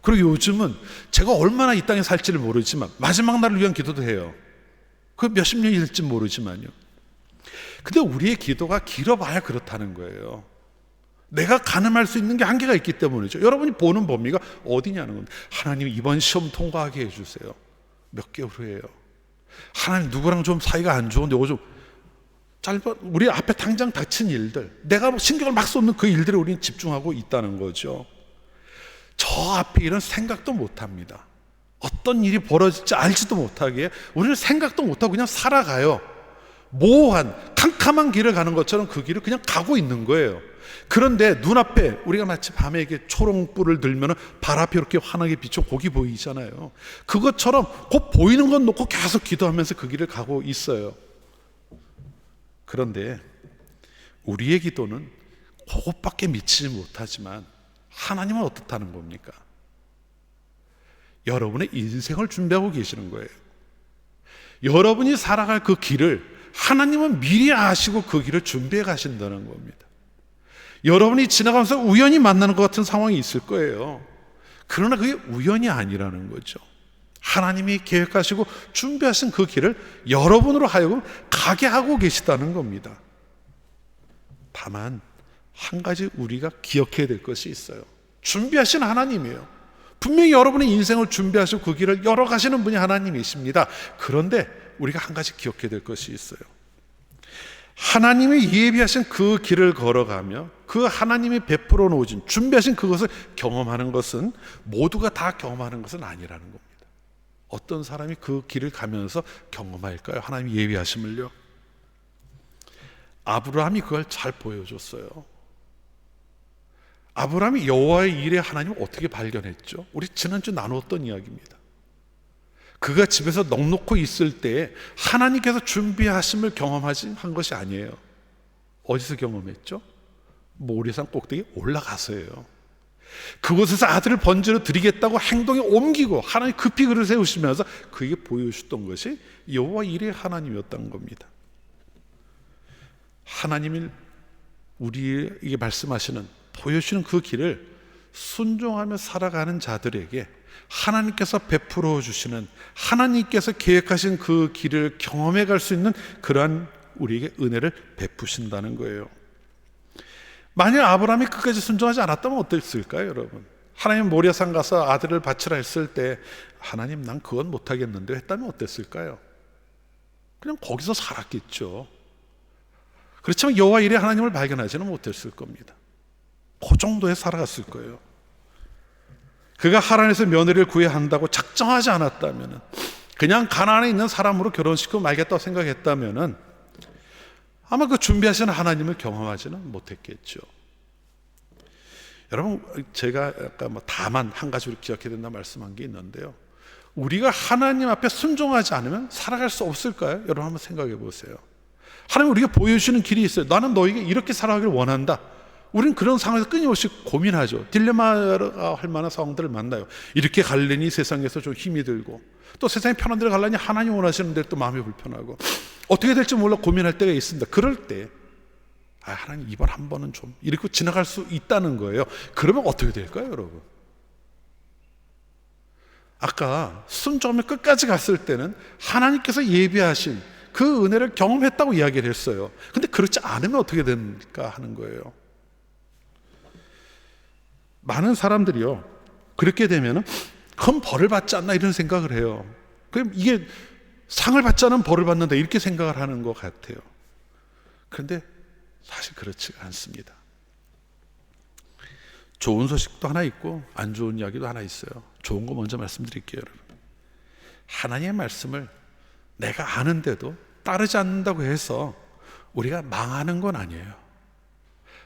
그리고 요즘은 제가 얼마나 이 땅에 살지를 모르지만 마지막 날을 위한 기도도 해요. 그 몇십 년이 될지 모르지만요. 근데 우리의 기도가 길어봐야 그렇다는 거예요. 내가 가늠할 수 있는 게 한계가 있기 때문이죠. 여러분이 보는 범위가 어디냐는 겁니다. 하나님 이번 시험 통과하게 해주세요. 몇 개월 후에요. 하나님 누구랑 좀 사이가 안 좋은데 이거 좀 짧아. 우리 앞에 당장 닥친 일들, 내가 신경을 막 쏟는 그 일들에 우리는 집중하고 있다는 거죠. 저 앞에 일은 생각도 못합니다. 어떤 일이 벌어질지 알지도 못하기에 우리는 생각도 못하고 그냥 살아가요. 모호한 캄캄한 길을 가는 것처럼 그 길을 그냥 가고 있는 거예요. 그런데 눈앞에 우리가 마치 밤에 이렇게 초롱불을 들면 발 앞에 이렇게 환하게 비춰 거기 보이잖아요. 그것처럼 곧 보이는 건 놓고 계속 기도하면서 그 길을 가고 있어요. 그런데 우리의 기도는 그것밖에 미치지 못하지만 하나님은 어떻다는 겁니까? 여러분의 인생을 준비하고 계시는 거예요. 여러분이 살아갈 그 길을 하나님은 미리 아시고 그 길을 준비해 가신다는 겁니다. 여러분이 지나가면서 우연히 만나는 것 같은 상황이 있을 거예요. 그러나 그게 우연이 아니라는 거죠. 하나님이 계획하시고 준비하신 그 길을 여러분으로 하여금 가게 하고 계시다는 겁니다. 다만 한 가지 우리가 기억해야 될 것이 있어요. 준비하신 하나님이에요. 분명히 여러분의 인생을 준비하시고 그 길을 열어가시는 분이 하나님이십니다. 그런데 우리가 한 가지 기억해야 될 것이 있어요. 하나님이 예비하신 그 길을 걸어가며 그 하나님이 베풀어 놓으신 준비하신 그것을 경험하는 것은 모두가 다 경험하는 것은 아니라는 겁니다. 어떤 사람이 그 길을 가면서 경험할까요? 하나님이 예비하심을요. 아브라함이 그걸 잘 보여줬어요. 아브라함이 여호와의 일에 하나님을 어떻게 발견했죠? 우리 지난주 나누었던 이야기입니다. 그가 집에서 넉넉히 있을 때 하나님께서 준비하심을 한 것이 아니에요. 어디서 경험했죠? 모리산 꼭대기에 올라가서예요. 그곳에서 아들을 번제로 드리겠다고 행동에 옮기고 하나님 급히 그를 세우시면서 그에게 보여주셨던 것이 여호와 일의 하나님이었다는 겁니다. 하나님이 우리에게 말씀하시는 보여주시는 그 길을 순종하며 살아가는 자들에게 하나님께서 베풀어 주시는 하나님께서 계획하신 그 길을 경험해 갈 수 있는 그러한 우리에게 은혜를 베푸신다는 거예요. 만약 아브라함이 끝까지 순종하지 않았다면 어땠을까요, 여러분? 하나님 모리아산 가서 아들을 바치라 했을 때 하나님 난 그건 못하겠는데 했다면 어땠을까요? 그냥 거기서 살았겠죠. 그렇지만 여호와 일에 하나님을 발견하지는 못했을 겁니다. 그 정도에 살아갔을 거예요. 그가 하란에서 며느리를 구해야 한다고 작정하지 않았다면, 그냥 가나안에 있는 사람으로 결혼시키고 말겠다고 생각했다면 아마 그 준비하시는 하나님을 경험하지는 못했겠죠. 여러분, 제가 아까 다만 한 가지로 기억해야 된다 말씀한 게 있는데요, 우리가 하나님 앞에 순종하지 않으면 살아갈 수 없을까요? 여러분 한번 생각해 보세요. 하나님 우리가 보여주시는 길이 있어요. 나는 너에게 이렇게 살아가길 원한다. 우리는 그런 상황에서 끊임없이 고민하죠. 딜레마가 할 만한 상황들을 만나요. 이렇게 갈래니 세상에서 좀 힘이 들고, 또 세상에 편한 데를 갈라니 하나님 원하시는 데또 마음이 불편하고, 어떻게 될지 몰라 고민할 때가 있습니다. 그럴 때 하나님 이번 한 번은 좀 이렇게 지나갈 수 있다는 거예요. 그러면 어떻게 될까요, 여러분? 아까 순종하며 끝까지 갔을 때는 하나님께서 예비하신 그 은혜를 경험했다고 이야기를 했어요. 근데 그렇지 않으면 어떻게 될까 하는 거예요. 많은 사람들이요, 그렇게 되면 그럼 벌을 받지 않나 이런 생각을 해요. 그럼 이게 상을 받지 않으면 벌을 받는다 이렇게 생각을 하는 것 같아요. 그런데 사실 그렇지가 않습니다. 좋은 소식도 하나 있고 안 좋은 이야기도 하나 있어요. 좋은 거 먼저 말씀드릴게요, 여러분. 하나님의 말씀을 내가 아는데도 따르지 않는다고 해서 우리가 망하는 건 아니에요.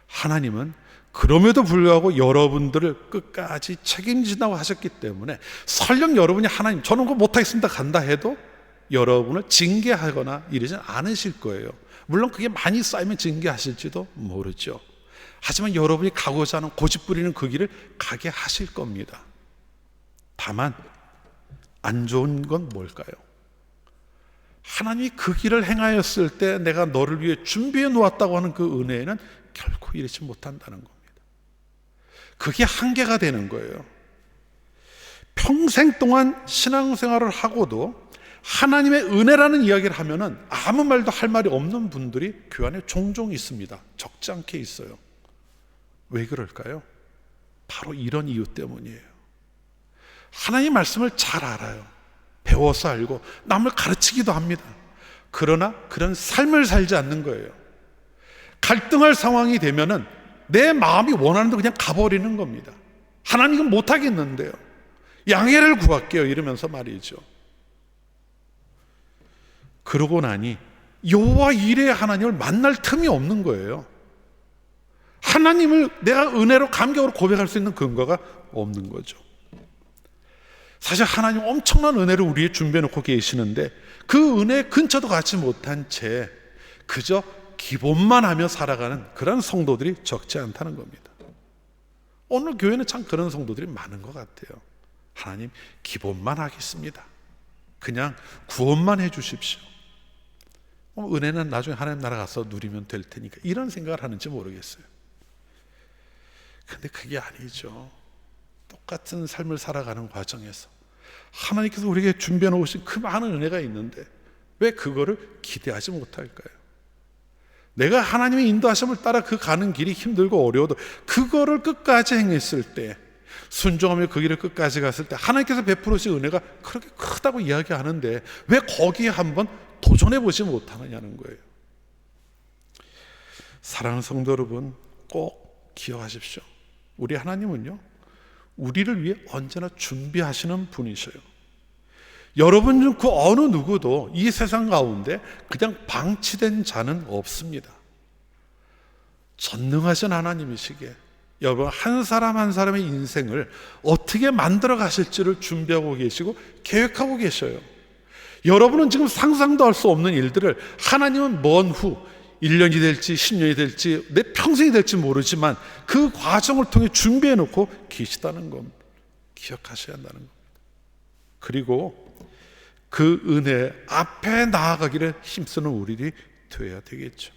하나님은 그럼에도 불구하고 여러분들을 끝까지 책임진다고 하셨기 때문에 설령 여러분이 하나님 저는 그거 못하겠습니다 간다 해도 여러분을 징계하거나 이러진 않으실 거예요. 물론 그게 많이 쌓이면 징계하실지도 모르죠. 하지만 여러분이 가고자 하는 고집부리는 그 길을 가게 하실 겁니다. 다만 안 좋은 건 뭘까요? 하나님이 그 길을 행하였을 때 내가 너를 위해 준비해 놓았다고 하는 그 은혜에는 결코 이르지 못한다는 겁니다. 그게 한계가 되는 거예요. 평생 동안 신앙생활을 하고도 하나님의 은혜라는 이야기를 하면은 아무 말도 할 말이 없는 분들이 교회 안에 종종 있습니다. 적지 않게 있어요. 왜 그럴까요? 바로 이런 이유 때문이에요. 하나님 말씀을 잘 알아요. 배워서 알고 남을 가르치기도 합니다. 그러나 그런 삶을 살지 않는 거예요. 갈등할 상황이 되면은 내 마음이 원하는 대로 그냥 가버리는 겁니다. 하나님은 못하겠는데요. 양해를 구할게요 이러면서 말이죠. 그러고 나니 여호와 이레의 하나님을 만날 틈이 없는 거예요. 하나님을 내가 은혜로 감격으로 고백할 수 있는 근거가 없는 거죠. 사실 하나님 엄청난 은혜를 우리에 준비해 놓고 계시는데 그 은혜 근처도 가지 못한 채 그저 기본만 하며 살아가는 그런 성도들이 적지 않다는 겁니다. 오늘 교회는 참 그런 성도들이 많은 것 같아요. 하나님 기본만 하겠습니다. 그냥 구원만 해 주십시오. 은혜는 나중에 하나님 나라 가서 누리면 될 테니까 이런 생각을 하는지 모르겠어요. 근데 그게 아니죠. 똑같은 삶을 살아가는 과정에서 하나님께서 우리에게 준비해 놓으신 그 많은 은혜가 있는데 왜 그거를 기대하지 못할까요? 내가 하나님의 인도하심을 따라 그 가는 길이 힘들고 어려워도 그거를 끝까지 행했을 때, 순종하며 그 길을 끝까지 갔을 때 하나님께서 베풀으신 은혜가 그렇게 크다고 이야기하는데 왜 거기에 한번 도전해 보지 못하느냐는 거예요. 사랑하는 성도 여러분, 꼭 기억하십시오. 우리 하나님은요, 우리를 위해 언제나 준비하시는 분이셔요. 여러분 중 그 어느 누구도 이 세상 가운데 그냥 방치된 자는 없습니다. 전능하신 하나님이시기에 여러분 한 사람 한 사람의 인생을 어떻게 만들어 가실지를 준비하고 계시고 계획하고 계셔요. 여러분은 지금 상상도 할 수 없는 일들을 하나님은 먼 후 1년이 될지 10년이 될지 내 평생이 될지 모르지만 그 과정을 통해 준비해 놓고 계시다는 것 기억하셔야 한다는 겁니다. 그리고 그 은혜 앞에 나아가기를 힘쓰는 우리들이 되어야 되겠죠.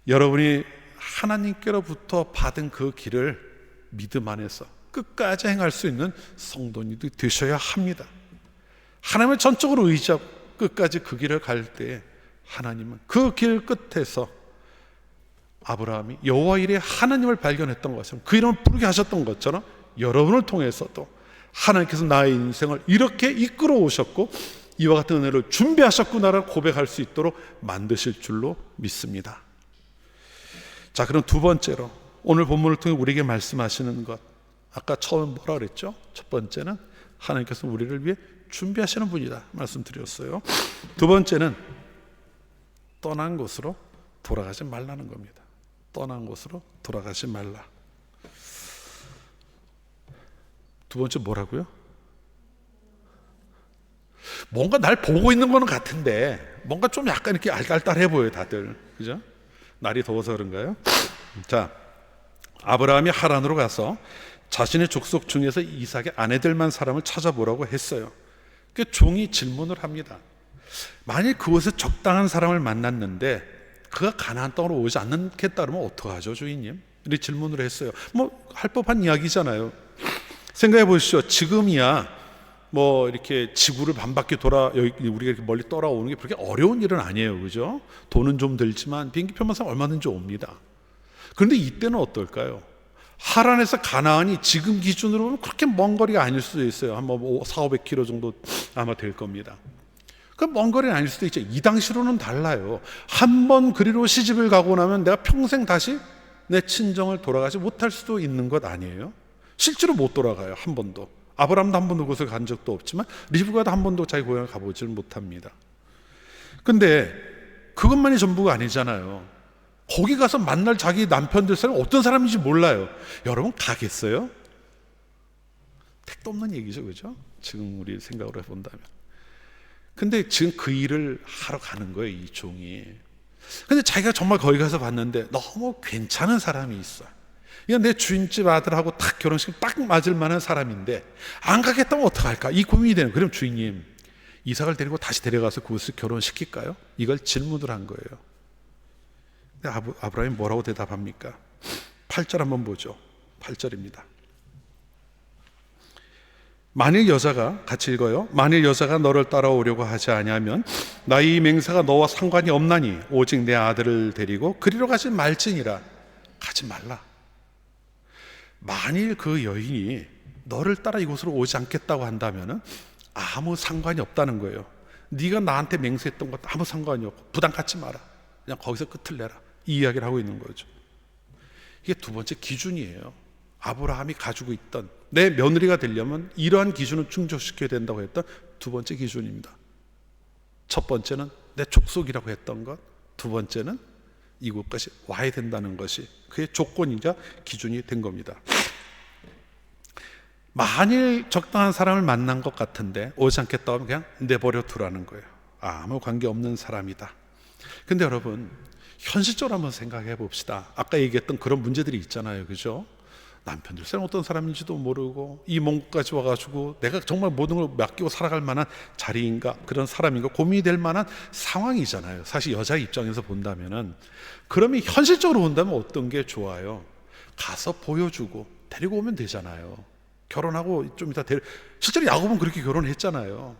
여러분이 하나님께로부터 받은 그 길을 믿음 안에서 끝까지 행할 수 있는 성도님들이 되셔야 합니다. 하나님을 전적으로 의지하고 끝까지 그 길을 갈 때 하나님은 그 길 끝에서 아브라함이 여호와 이레 하나님을 발견했던 것처럼 그 이름을 부르게 하셨던 것처럼 여러분을 통해서도 하나님께서 나의 인생을 이렇게 이끌어 오셨고 이와 같은 은혜를 준비하셨구나를 고백할 수 있도록 만드실 줄로 믿습니다. 자, 그럼 두 번째로 오늘 본문을 통해 우리에게 말씀하시는 것, 아까 처음 뭐라 그랬죠? 첫 번째는 하나님께서 우리를 위해 준비하시는 분이다 말씀드렸어요. 두 번째는 떠난 곳으로 돌아가지 말라는 겁니다. 떠난 곳으로 돌아가지 말라. 두 번째 뭐라고요? 뭔가 날 보고 있는 거는 같은데 뭔가 좀 약간 이렇게 알딸딸해 보여요 다들. 그죠? 날이 더워서 그런가요? 자, 아브라함이 하란으로 가서 자신의 족속 중에서 이삭의 아내들만 사람을 찾아보라고 했어요. 그 종이 질문을 합니다. 만일 그곳에 적당한 사람을 만났는데 그가 가나안 땅으로 오지 않겠다 그러면 어떡하죠 주인님? 이렇게 질문을 했어요. 뭐 할 법한 이야기잖아요. 생각해 보시죠. 지금이야 뭐 이렇게 지구를 반바퀴 돌아 여기 우리가 이렇게 멀리 떠나오는 게 그렇게 어려운 일은 아니에요, 그죠? 돈은 좀 들지만 비행기표만 사면 얼마든지 옵니다. 그런데 이때는 어떨까요? 하란에서 가나안이 지금 기준으로 보면 그렇게 먼 거리가 아닐 수도 있어요. 한 400-500km 정도 아마 될 겁니다. 그 먼 거리는 아닐 수도 있죠. 이 당시로는 달라요. 한 번 그리로 시집을 가고 나면 내가 평생 다시 내 친정을 돌아가지 못할 수도 있는 것 아니에요? 실제로 못 돌아가요. 한 번도. 아브라함도 한 번도 그곳에 간 적도 없지만 리브가도 한 번도 자기 고향을 가보질 못합니다. 근데 그것만이 전부가 아니잖아요. 거기 가서 만날 자기 남편들 사람 어떤 사람인지 몰라요. 여러분 가겠어요? 택도 없는 얘기죠, 그죠? 지금 우리 생각으로 해본다면. 근데 지금 그 일을 하러 가는 거예요, 이 종이. 근데 자기가 정말 거기 가서 봤는데 너무 괜찮은 사람이 있어요. 이건 내 주인집 아들하고 딱 결혼식 딱 맞을 만한 사람인데 안 가겠다면 어떡할까? 이 고민이 되는. 그럼 주인님, 이삭을 데리고 다시 데려가서 그것을 결혼시킬까요? 이걸 질문을 한 거예요. 근데 아브라함이 뭐라고 대답합니까? 8절 한번 보죠. 8절입니다. 만일 여자가, 같이 읽어요. 만일 여자가 너를 따라오려고 하지 아니하면 나의 이 맹세가 너와 상관이 없나니 오직 내 아들을 데리고 그리로 가지 말지니라. 가지 말라. 만일 그 여인이 너를 따라 이곳으로 오지 않겠다고 한다면 아무 상관이 없다는 거예요. 네가 나한테 맹세했던 것도 아무 상관이 없고 부담 갖지 마라. 그냥 거기서 끝을 내라. 이 이야기를 하고 있는 거죠. 이게 두 번째 기준이에요. 아브라함이 가지고 있던, 내 며느리가 되려면 이러한 기준을 충족시켜야 된다고 했던 두 번째 기준입니다. 첫 번째는 내 족속이라고 했던 것, 두 번째는 이곳까지 와야 된다는 것이 그의 조건이자 기준이 된 겁니다. 만일 적당한 사람을 만난 것 같은데 오지 않겠다고 하면 그냥 내버려 두라는 거예요. 아무 관계없는 사람이다. 근데 여러분, 현실적으로 한번 생각해 봅시다. 아까 얘기했던 그런 문제들이 있잖아요, 그죠? 남편들은 어떤 사람인지도 모르고 이 먼 곳까지 와가지고 내가 정말 모든 걸 맡기고 살아갈 만한 자리인가, 그런 사람인가 고민이 될 만한 상황이잖아요. 사실 여자 입장에서 본다면은. 그러면 현실적으로 본다면 어떤 게 좋아요? 가서 보여주고 데리고 오면 되잖아요. 결혼하고 좀 이따 실제로 야곱은 그렇게 결혼했잖아요.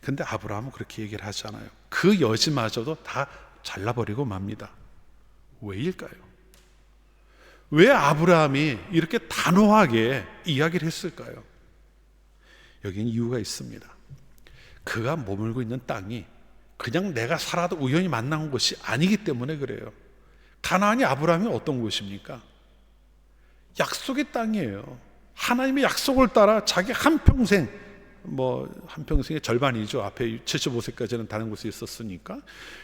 근데 아브라함은 그렇게 얘기를 하잖아요. 그 여지마저도 다 잘라버리고 맙니다. 왜일까요? 왜 아브라함이 이렇게 단호하게 이야기를 했을까요? 여기는 이유가 있습니다. 그가 머물고 있는 땅이 그냥 내가 살아도 우연히 만난 곳이 아니기 때문에 그래요. 가나안이 아브라함이 어떤 곳입니까? 약속의 땅이에요. 하나님의 약속을 따라 자기 한평생, 한평생의 절반이죠. 앞에 75세까지는 다른 곳에 있었으니까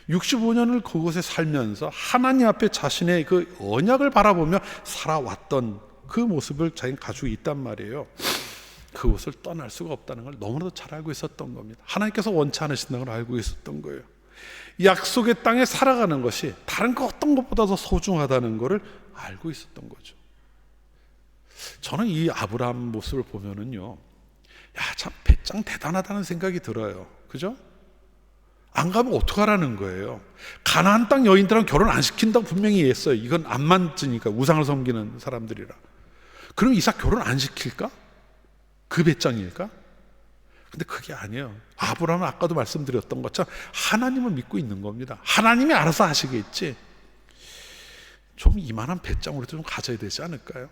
65년을 그곳에 살면서 하나님 앞에 자신의 그 언약을 바라보며 살아왔던 그 모습을 자기는 가지고 있단 말이에요. 그곳을 떠날 수가 없다는 걸 너무나도 잘 알고 있었던 겁니다. 하나님께서 원치 않으신다는 걸 알고 있었던 거예요. 약속의 땅에 살아가는 것이 다른 그 어떤 것보다도 소중하다는 것을 알고 있었던 거죠. 저는 이 아브라함 모습을 보면은요, 참 배짱 대단하다는 생각이 들어요. 그죠? 안 가면 어떡하라는 거예요. 가나안 땅 여인들랑 결혼 안 시킨다고 분명히 했어요. 이건 안 맞으니까, 우상을 섬기는 사람들이라. 그럼 이삭 결혼 안 시킬까? 그 배짱일까? 근데 그게 아니에요. 아브라함은 아까도 말씀드렸던 것처럼 하나님을 믿고 있는 겁니다. 하나님이 알아서 하시겠지. 좀 이만한 배짱 우리도 좀 가져야 되지 않을까요?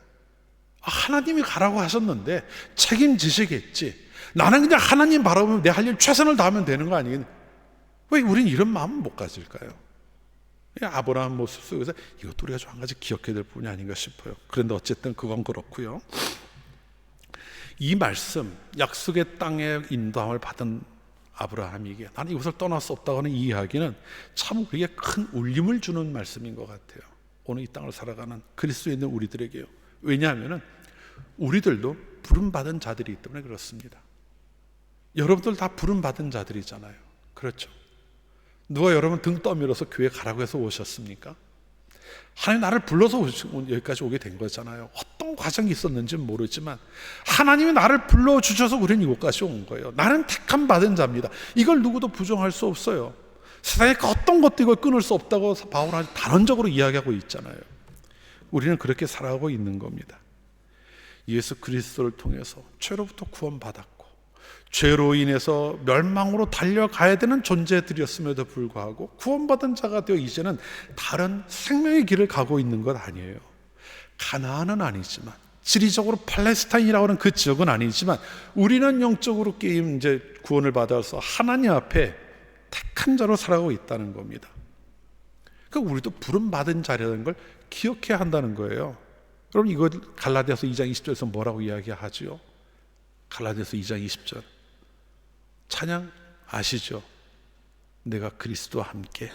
하나님이 가라고 하셨는데 책임지시겠지. 나는 그냥 하나님 바라보면 내 할 일 최선을 다하면 되는 거 아니겠니? 왜 우린 이런 마음은 못 가질까요? 아브라함 모습 속에서 이것도 우리가 좀 한 가지 기억해야 될 부분이 아닌가 싶어요. 그런데 어쨌든 그건 그렇고요. 이 말씀, 약속의 땅에 인도함을 받은 아브라함에게 나는 이곳을 떠날 수 없다고 하는 이 이야기는 참 우리에게 큰 울림을 주는 말씀인 것 같아요. 오늘 이 땅을 살아가는 그리스도에 있는 우리들에게요. 왜냐하면 우리들도 부름받은 자들이기 때문에 그렇습니다. 여러분들 다 부름받은 자들이잖아요. 그렇죠? 누가 여러분 등 떠밀어서 교회 가라고 해서 오셨습니까? 하나님 나를 불러서 여기까지 오게 된 거잖아요. 어떤 과정이 있었는지는 모르지만 하나님이 나를 불러주셔서 우리는 이곳까지 온 거예요. 나는 택함 받은 자입니다. 이걸 누구도 부정할 수 없어요. 세상에 어떤 것도 이걸 끊을 수 없다고 바울은 단언적으로 이야기하고 있잖아요. 우리는 그렇게 살아가고 있는 겁니다. 예수 그리스도를 통해서 죄로부터 구원받았고 죄로 인해서 멸망으로 달려가야 되는 존재들이었음에도 불구하고 구원받은 자가 되어 이제는 다른 생명의 길을 가고 있는 것 아니에요. 가나안은 아니지만 지리적으로 팔레스타인이라고 하는 그 지역은 아니지만 우리는 영적으로 이제 구원을 받아서 하나님 앞에 택한 자로 살아가고 있다는 겁니다. 그러니까 우리도 부름받은 자라는 걸 기억해야 한다는 거예요. 여러분 이거 갈라디아서 2장 20절에서 뭐라고 이야기하죠? 갈라디아서 2장 20절 찬양 아시죠? 내가 그리스도와 함께,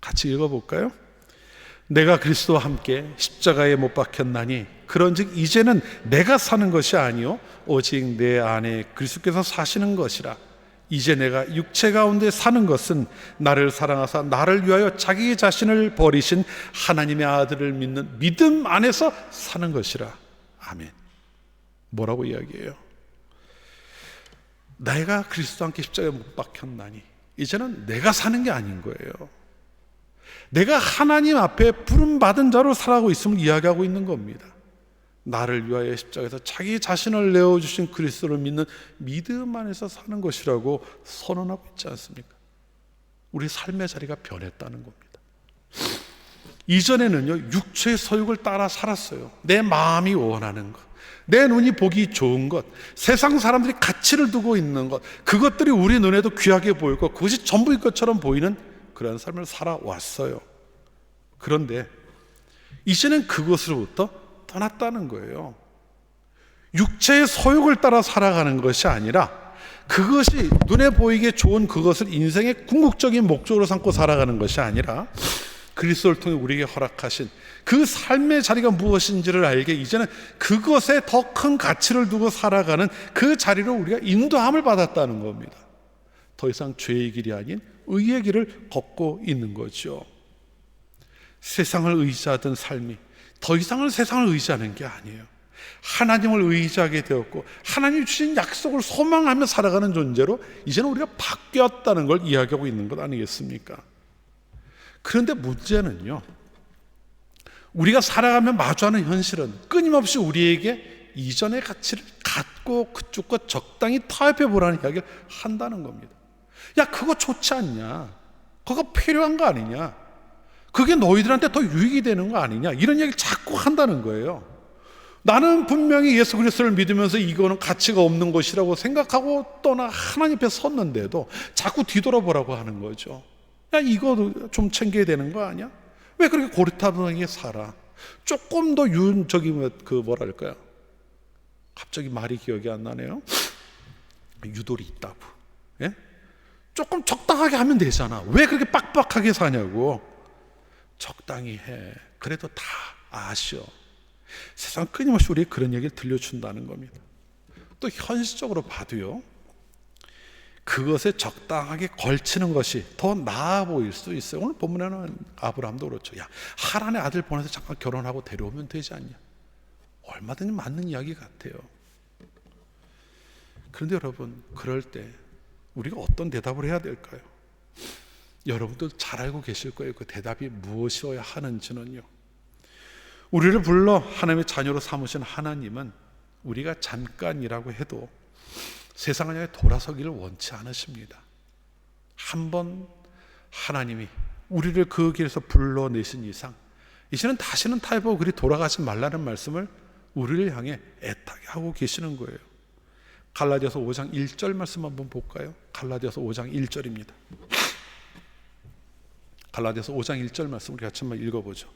같이 읽어볼까요? 내가 그리스도와 함께 십자가에 못 박혔나니 그런즉 이제는 내가 사는 것이 아니요 오직 내 안에 그리스도께서 사시는 것이라. 이제 내가 육체 가운데 사는 것은 나를 사랑하사 나를 위하여 자기 자신을 버리신 하나님의 아들을 믿는 믿음 안에서 사는 것이라. 아멘. 뭐라고 이야기해요? 내가 그리스도와 함께 십자가에 못 박혔나니 이제는 내가 사는 게 아닌 거예요. 내가 하나님 앞에 부름받은 자로 살아가고 있음을 이야기하고 있는 겁니다. 나를 위하여 십자가에서 자기 자신을 내어주신 그리스도를 믿는 믿음 안에서 사는 것이라고 선언하고 있지 않습니까? 우리 삶의 자리가 변했다는 겁니다. 이전에는요, 육체의 소욕을 따라 살았어요. 내 마음이 원하는 것, 내 눈이 보기 좋은 것, 세상 사람들이 가치를 두고 있는 것, 그것들이 우리 눈에도 귀하게 보이고 그것이 전부인 것처럼 보이는 그런 삶을 살아왔어요. 그런데 이제는 그것으로부터 떠났다는 거예요. 육체의 소욕을 따라 살아가는 것이 아니라 그것이 눈에 보이게 좋은 그것을 인생의 궁극적인 목적으로 삼고 살아가는 것이 아니라 그리스도를 통해 우리에게 허락하신 그 삶의 자리가 무엇인지를 알게 이제는 그것에 더 큰 가치를 두고 살아가는 그 자리로 우리가 인도함을 받았다는 겁니다. 더 이상 죄의 길이 아닌 의의 길을 걷고 있는 거죠. 세상을 의지하던 삶이 더 이상은 세상을 의지하는 게 아니에요. 하나님을 의지하게 되었고 하나님이 주신 약속을 소망하며 살아가는 존재로 이제는 우리가 바뀌었다는 걸 이야기하고 있는 것 아니겠습니까? 그런데 문제는요, 우리가 살아가며 마주하는 현실은 끊임없이 우리에게 이전의 가치를 갖고 그쪽과 적당히 타협해 보라는 이야기를 한다는 겁니다. 야, 그거 좋지 않냐? 그거 필요한 거 아니냐? 그게 너희들한테 더 유익이 되는 거 아니냐? 이런 얘기를 자꾸 한다는 거예요. 나는 분명히 예수 그리스도를 믿으면서 이거는 가치가 없는 것이라고 생각하고 떠나 하나님 앞에 섰는데도 자꾸 뒤돌아보라고 하는 거죠. 야, 이거 좀 챙겨야 되는 거 아니야? 왜 그렇게 고리타분하게 살아? 조금 더 뭐랄까요? 갑자기 말이 기억이 안 나네요. 유돌이 있다고. 예? 조금 적당하게 하면 되잖아. 왜 그렇게 빡빡하게 사냐고. 적당히 해. 그래도 다 아셔. 세상 끊임없이 우리에게 그런 얘기를 들려준다는 겁니다. 또 현실적으로 봐도요, 그것에 적당하게 걸치는 것이 더 나아 보일 수 있어요. 오늘 본문에는 아브라함도 그렇죠. 야, 하란의 아들 보내서 잠깐 결혼하고 데려오면 되지 않냐? 얼마든지 맞는 이야기 같아요. 그런데 여러분, 그럴 때 우리가 어떤 대답을 해야 될까요? 여러분도 잘 알고 계실 거예요. 그 대답이 무엇이어야 하는지는요. 우리를 불러 하나님의 자녀로 삼으신 하나님은 우리가 잠깐이라고 해도 세상을 향해 돌아서기를 원치 않으십니다. 한번 하나님이 우리를 그 길에서 불러내신 이상 이제는 다시는 타협하고 그리 돌아가지 말라는 말씀을 우리를 향해 애타게 하고 계시는 거예요. 갈라디아서 5장 1절 말씀 한번 볼까요? 갈라디아서 5장 1절입니다. 갈라디아서 5장 1절 말씀 우리 같이 한번 읽어보죠.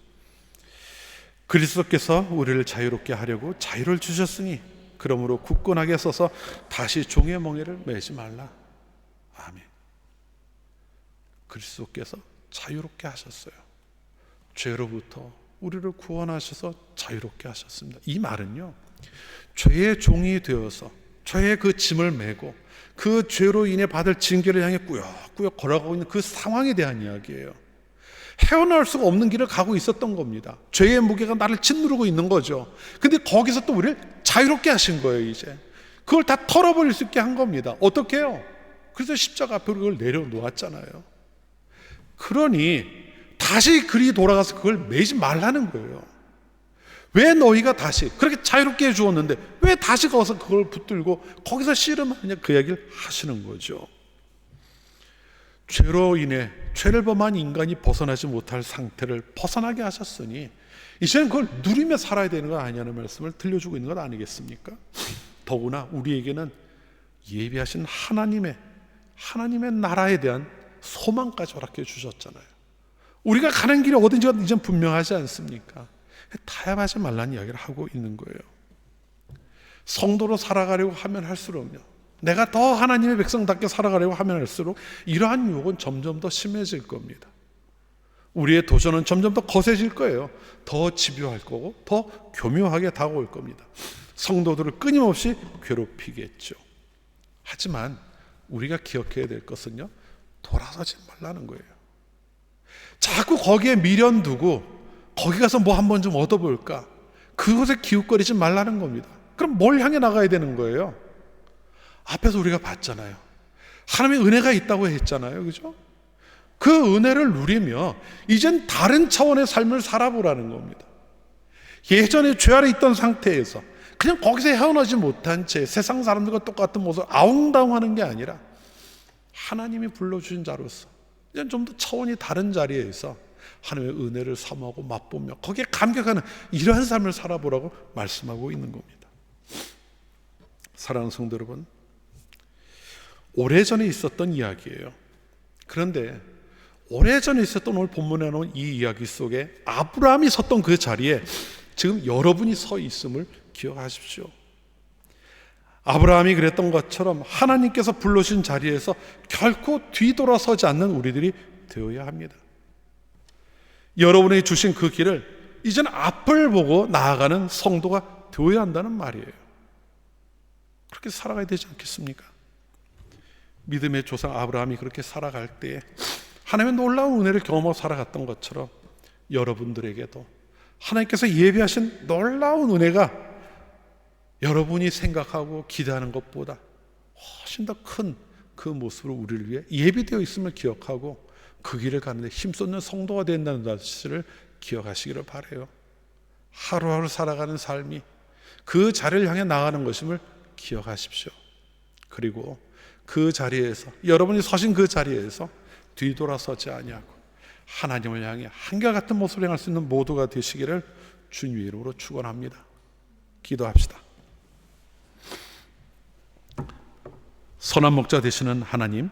그리스도께서 우리를 자유롭게 하려고 자유를 주셨으니 그러므로 굳건하게 서서 다시 종의 멍에를 매지 말라. 아멘. 그리스도께서 자유롭게 하셨어요. 죄로부터 우리를 구원하셔서 자유롭게 하셨습니다. 이 말은요, 죄의 종이 되어서 죄의 그 짐을 메고 그 죄로 인해 받을 징계를 향해 꾸역꾸역 걸어가고 있는 그 상황에 대한 이야기예요. 헤어나올 수가 없는 길을 가고 있었던 겁니다. 죄의 무게가 나를 짓누르고 있는 거죠. 근데 거기서 또 우리를 자유롭게 하신 거예요. 이제 그걸 다 털어버릴 수 있게 한 겁니다. 어떻게 해요? 그래서 십자가 앞에 그걸 내려놓았잖아요. 그러니 다시 그리 돌아가서 그걸 매지 말라는 거예요. 왜 너희가 다시 그렇게 자유롭게 해주었는데 왜 다시 가서 그걸 붙들고 거기서 씨름하느냐, 그 얘기를 하시는 거죠. 죄로 인해 죄를 범한 인간이 벗어나지 못할 상태를 벗어나게 하셨으니 이제는 그걸 누리며 살아야 되는 거 아니냐는 말씀을 들려주고 있는 것 아니겠습니까? 더구나 우리에게는 예비하신 하나님의 나라에 대한 소망까지 허락해 주셨잖아요. 우리가 가는 길이 어딘지가 이제 분명하지 않습니까? 타협하지 말라는 이야기를 하고 있는 거예요. 성도로 살아가려고 하면 할수록요, 내가 더 하나님의 백성답게 살아가려고 하면 할수록 이러한 유혹은 점점 더 심해질 겁니다. 우리의 도전은 점점 더 거세질 거예요. 더 집요할 거고 더 교묘하게 다가올 겁니다. 성도들을 끊임없이 괴롭히겠죠. 하지만 우리가 기억해야 될 것은요, 돌아서지 말라는 거예요. 자꾸 거기에 미련 두고 거기 가서 뭐 한번 좀 얻어볼까, 그곳에 기웃거리지 말라는 겁니다. 그럼 뭘 향해 나가야 되는 거예요? 앞에서 우리가 봤잖아요. 하나님의 은혜가 있다고 했잖아요. 그죠? 그 은혜를 누리며 이젠 다른 차원의 삶을 살아보라는 겁니다. 예전에 죄 아래 있던 상태에서 그냥 거기서 헤어나지 못한 채 세상 사람들과 똑같은 모습을 아웅다웅하는 게 아니라 하나님이 불러주신 자로서 이제 좀 더 차원이 다른 자리에서 하나님의 은혜를 사모하고 맛보며 거기에 감격하는 이러한 삶을 살아보라고 말씀하고 있는 겁니다. 사랑하는 성도 여러분, 오래전에 있었던 이야기예요. 그런데 오래전에 있었던 오늘 본문에 나온 이 이야기 속에 아브라함이 섰던 그 자리에 지금 여러분이 서 있음을 기억하십시오. 아브라함이 그랬던 것처럼 하나님께서 불러주신 자리에서 결코 뒤돌아서지 않는 우리들이 되어야 합니다. 여러분이 주신 그 길을 이제는 앞을 보고 나아가는 성도가 되어야 한다는 말이에요. 그렇게 살아가야 되지 않겠습니까? 믿음의 조상 아브라함이 그렇게 살아갈 때에 하나님의 놀라운 은혜를 경험하고 살아갔던 것처럼 여러분들에게도 하나님께서 예비하신 놀라운 은혜가 여러분이 생각하고 기대하는 것보다 훨씬 더 큰 그 모습으로 우리를 위해 예비되어 있음을 기억하고 그 길을 가는데 힘쏟는 성도가 된다는 사실을 기억하시기를 바라요. 하루하루 살아가는 삶이 그 자리를 향해 나가는 것임을 기억하십시오. 그리고 그 자리에서, 여러분이 서신 그 자리에서 뒤돌아서지 아니하고 하나님을 향해 한결같은 모습을 행할 수 있는 모두가 되시기를 주님의 이름으로 축원합니다. 기도합시다. 선한 목자 되시는 하나님,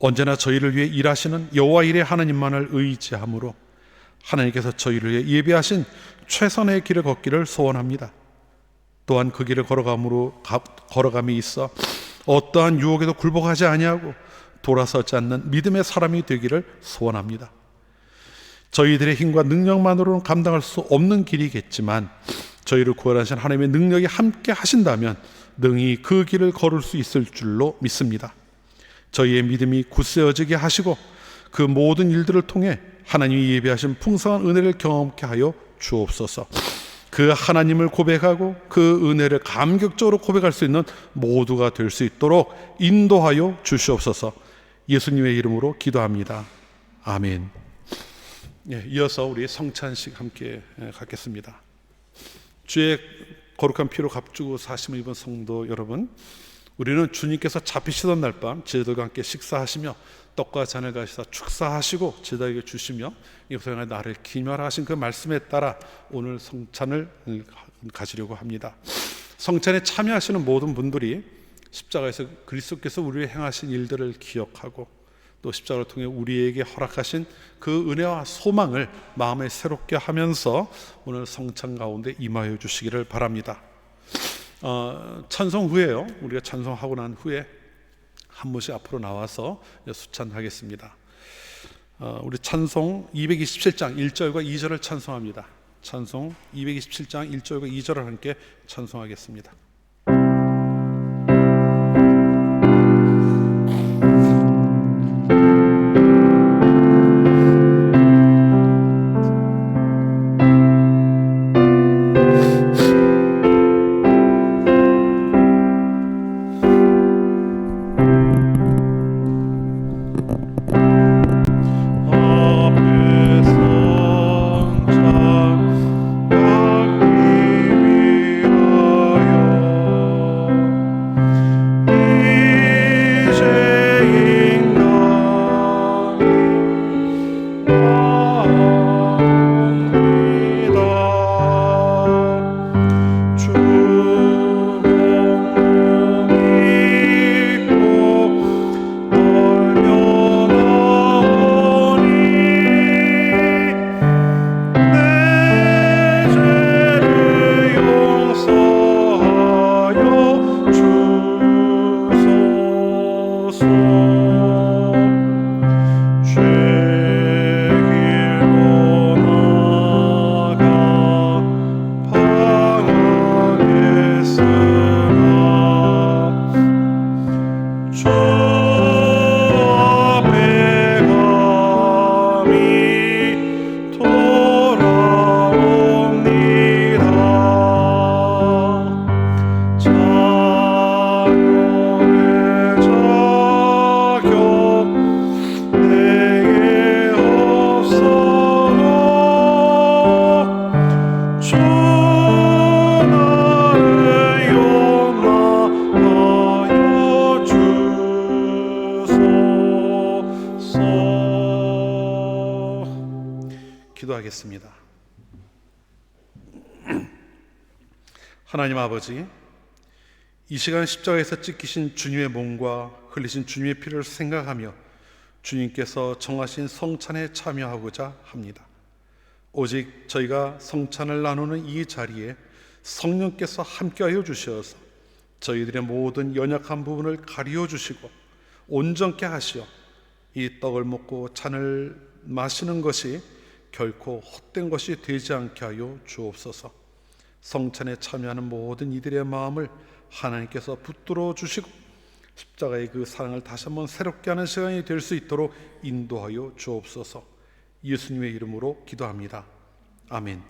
언제나 저희를 위해 일하시는 여호와 일의 하나님만을 의지함으로 하나님께서 저희를 위해 예비하신 최선의 길을 걷기를 소원합니다. 또한 그 길을 걸어감이 있어 어떠한 유혹에도 굴복하지 아니하고 돌아서지 않는 믿음의 사람이 되기를 소원합니다. 저희들의 힘과 능력만으로는 감당할 수 없는 길이겠지만 저희를 구원하신 하나님의 능력이 함께 하신다면 능히 그 길을 걸을 수 있을 줄로 믿습니다. 저희의 믿음이 굳세어지게 하시고 그 모든 일들을 통해 하나님이 예비하신 풍성한 은혜를 경험케 하여 주옵소서. 그 하나님을 고백하고 그 은혜를 감격적으로 고백할 수 있는 모두가 될 수 있도록 인도하여 주시옵소서. 예수님의 이름으로 기도합니다. 아멘. 이어서 우리 성찬식 함께 갖겠습니다. 주의 거룩한 피로 값주고 사심을 입은 성도 여러분, 우리는 주님께서 잡히시던 날 밤 제자들과 함께 식사하시며 떡과 잔을 가지사 축사하시고 제자에게 주시며 이것을 향해 나를 기념하라 하신 그 말씀에 따라 오늘 성찬을 가지려고 합니다. 성찬에 참여하시는 모든 분들이 십자가에서 그리스도께서 우리를 행하신 일들을 기억하고 또 십자가를 통해 우리에게 허락하신 그 은혜와 소망을 마음에 새롭게 하면서 오늘 성찬 가운데 임하여 주시기를 바랍니다. 찬송 후에요, 우리가 찬송하고 난 후에 한 분씩 앞으로 나와서 수찬하겠습니다. 우리 찬송 227장 1절과 2절을 찬송합니다. 찬송 227장 1절과 2절을 함께 찬송하겠습니다. 주 기도하겠습니다. 하나님 아버지, 이 시간 십자가에서 찢기신 주님의 몸과 흘리신 주님의 피를 생각하며 주님께서 정하신 성찬에 참여하고자 합니다. 오직 저희가 성찬을 나누는 이 자리에 성령께서 함께하여 주셔서 저희들의 모든 연약한 부분을 가리워 주시고 온전케 하시어 이 떡을 먹고 잔을 마시는 것이 결코 헛된 것이 되지 않게 하여 주옵소서. 성찬에 참여하는 모든 이들의 마음을 하나님께서 붙들어 주시고 십자가의 그 사랑을 다시 한번 새롭게 하는 시간이 될 수 있도록 인도하여 주옵소서. 예수님의 이름으로 기도합니다. 아멘.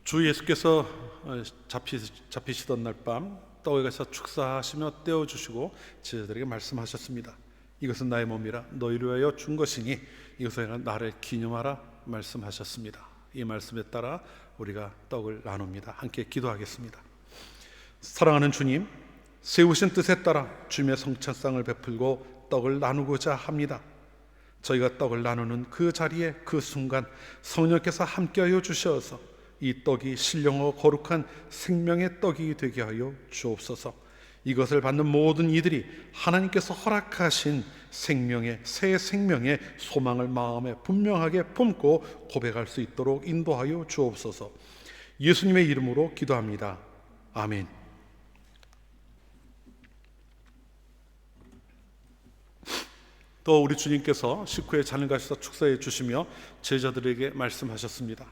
주 예수께서 잡히시던 날 밤 떡에 가서 축사하시며 떼어주시고 제자들에게 말씀하셨습니다. 이것은 나의 몸이라 너희를 위하여 준 것이니 이것을 나를 기념하라 말씀하셨습니다. 이 말씀에 따라 우리가 떡을 나눕니다. 함께 기도하겠습니다. 사랑하는 주님, 세우신 뜻에 따라 주님의 성찬상을 베풀고 떡을 나누고자 합니다. 저희가 떡을 나누는 그 자리에 그 순간 성령께서 함께하여 주셔서 이 떡이 신령하고 거룩한 생명의 떡이 되게 하여 주옵소서. 이것을 받는 모든 이들이 하나님께서 허락하신 생명의 새 생명의 소망을 마음에 분명하게 품고 고백할 수 있도록 인도하여 주옵소서. 예수님의 이름으로 기도합니다. 아멘. 또 우리 주님께서 식후에 잔을 가지셔서 축사해 주시며 제자들에게 말씀하셨습니다.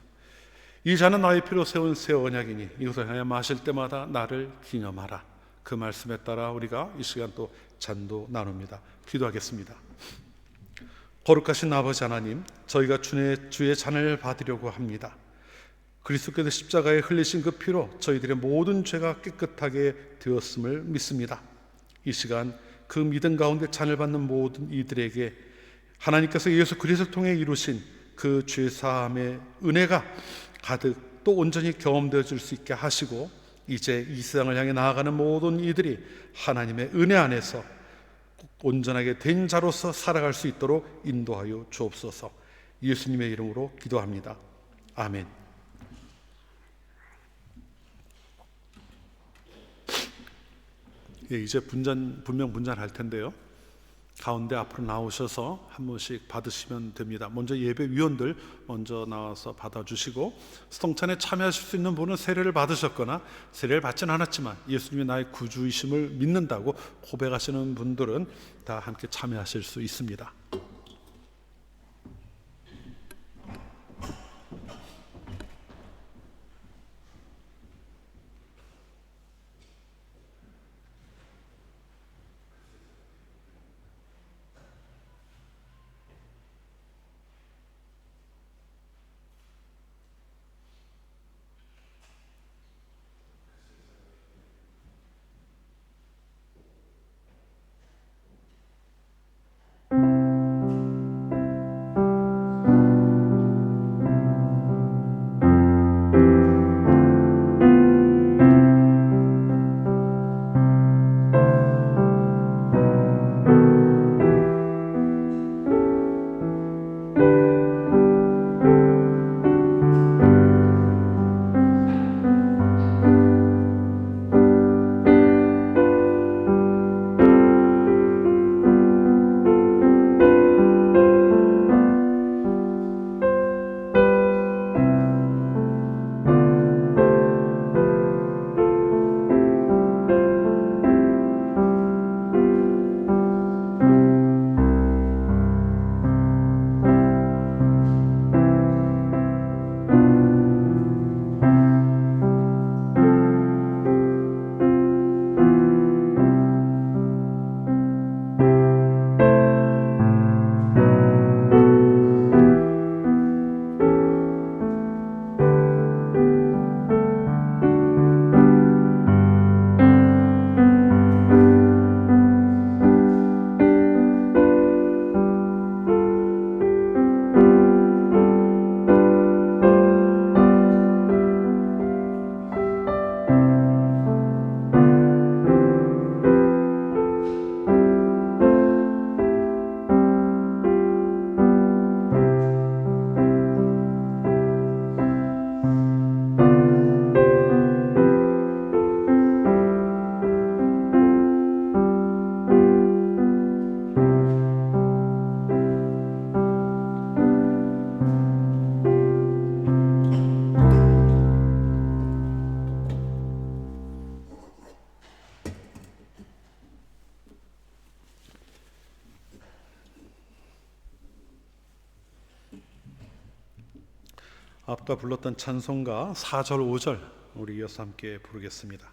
이 잔은 나의 피로 세운 새 언약이니 이것을 하여 마실 때마다 나를 기념하라. 그 말씀에 따라 우리가 이 시간 또 잔도 나눕니다. 기도하겠습니다. 거룩하신 아버지 하나님, 저희가 주의 잔을 받으려고 합니다. 그리스도께서 십자가에 흘리신 그 피로 저희들의 모든 죄가 깨끗하게 되었음을 믿습니다. 이 시간 그 믿음 가운데 잔을 받는 모든 이들에게 하나님께서 예수 그리스도를 통해 이루신 그 죄사함의 은혜가 가득 또 온전히 경험되어질 수 있게 하시고 이제 이 세상을 향해 나아가는 모든 이들이 하나님의 은혜 안에서 온전하게 된 자로서 살아갈 수 있도록 인도하여 주옵소서. 예수님의 이름으로 기도합니다. 아멘. 예, 이제 분명 분잔할 텐데요. 가운데 앞으로 나오셔서 한 분씩 받으시면 됩니다. 먼저 예배위원들 먼저 나와서 받아주시고, 성찬에 참여하실 수 있는 분은 세례를 받으셨거나 세례를 받지는 않았지만 예수님이 나의 구주이심을 믿는다고 고백하시는 분들은 다 함께 참여하실 수 있습니다. 아까 불렀던 찬송가 4절 5절 우리 이어서 함께 부르겠습니다.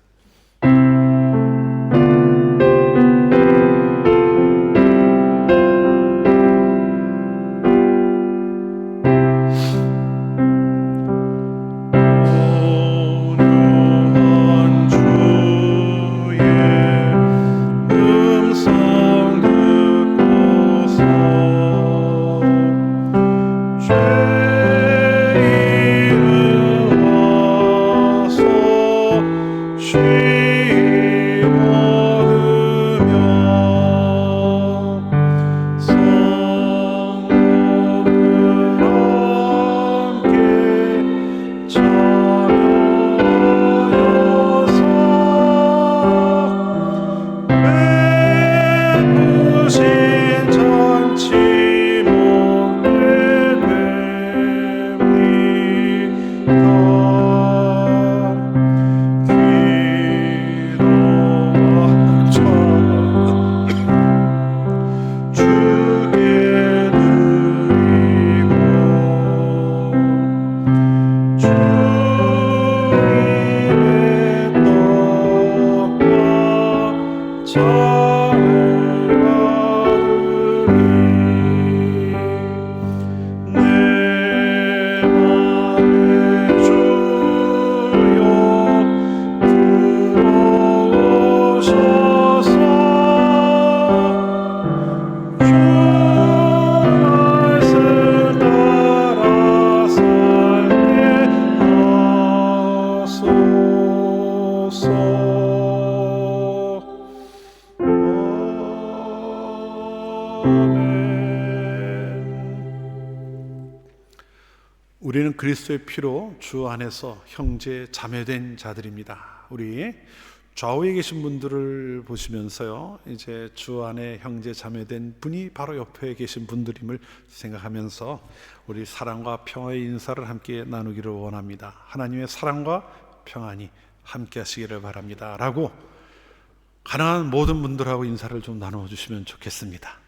우리는 그리스도의 피로 주 안에서 형제 자매된 자들입니다. 우리 좌우에 계신 분들을 보시면서요, 이제 주 안에 형제 자매된 분이 바로 옆에 계신 분들임을 생각하면서 우리 사랑과 평화의 인사를 함께 나누기를 원합니다. 하나님의 사랑과 평안이 함께 하시기를 바랍니다 라고 가능한 모든 분들하고 인사를 좀 나눠주시면 좋겠습니다.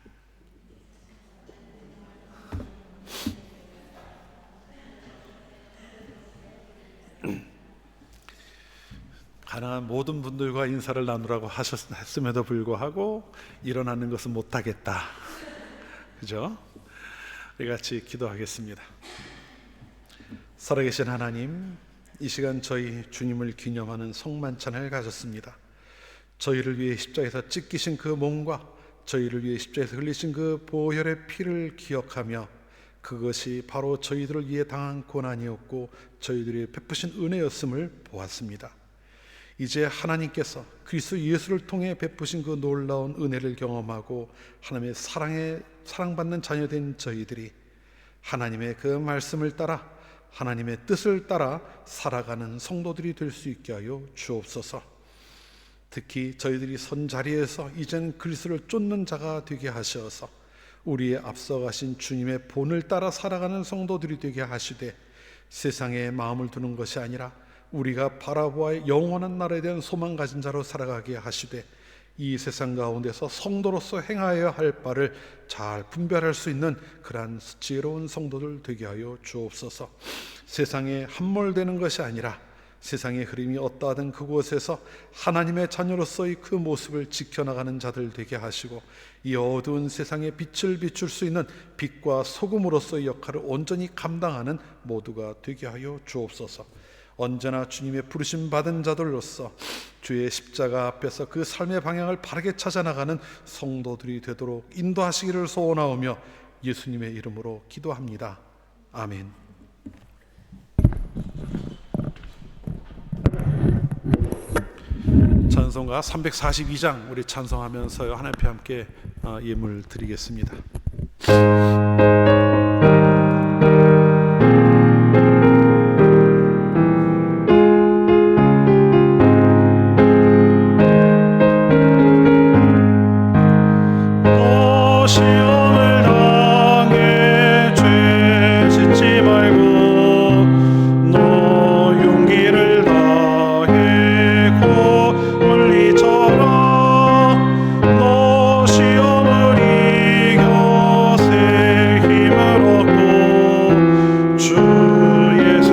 가능한 모든 분들과 인사를 나누라고 했음에도 불구하고 일어나는 것은 못하겠다. 그죠? 우리 같이 기도하겠습니다. 살아계신 하나님, 이 시간 저희 주님을 기념하는 성만찬을 가졌습니다. 저희를 위해 십자가에서 찢기신 그 몸과 저희를 위해 십자가에서 흘리신 그 보혈의 피를 기억하며 그것이 바로 저희들을 위해 당한 고난이었고 저희들이 베푸신 은혜였음을 보았습니다. 이제 하나님께서 그리스도 예수를 통해 베푸신 그 놀라운 은혜를 경험하고 하나님의 사랑에 사랑받는 자녀된 저희들이 하나님의 그 말씀을 따라 하나님의 뜻을 따라 살아가는 성도들이 될 수 있게 하여 주옵소서. 특히 저희들이 선 자리에서 이제는 그리스도를 쫓는 자가 되게 하셔서 우리의 앞서가신 주님의 본을 따라 살아가는 성도들이 되게 하시되 세상에 마음을 두는 것이 아니라 우리가 바라보아 영원한 나라에 대한 소망 가진 자로 살아가게 하시되 이 세상 가운데서 성도로서 행하여야 할 바를 잘 분별할 수 있는 그러한 지혜로운 성도들 되게 하여 주옵소서. 세상에 함몰되는 것이 아니라 세상의 흐름이 어떠하든 그곳에서 하나님의 자녀로서의 그 모습을 지켜나가는 자들 되게 하시고 이 어두운 세상에 빛을 비출 수 있는 빛과 소금으로서의 역할을 온전히 감당하는 모두가 되게 하여 주옵소서. 언제나 주님의 부르심 받은 자들로서 주의 십자가 앞에서 그 삶의 방향을 바르게 찾아나가는 성도들이 되도록 인도하시기를 소원하오며 예수님의 이름으로 기도합니다. 아멘. 찬송가 342장 우리 찬송하면서요 하나님 앞에 함께 예물 드리겠습니다. 주 예수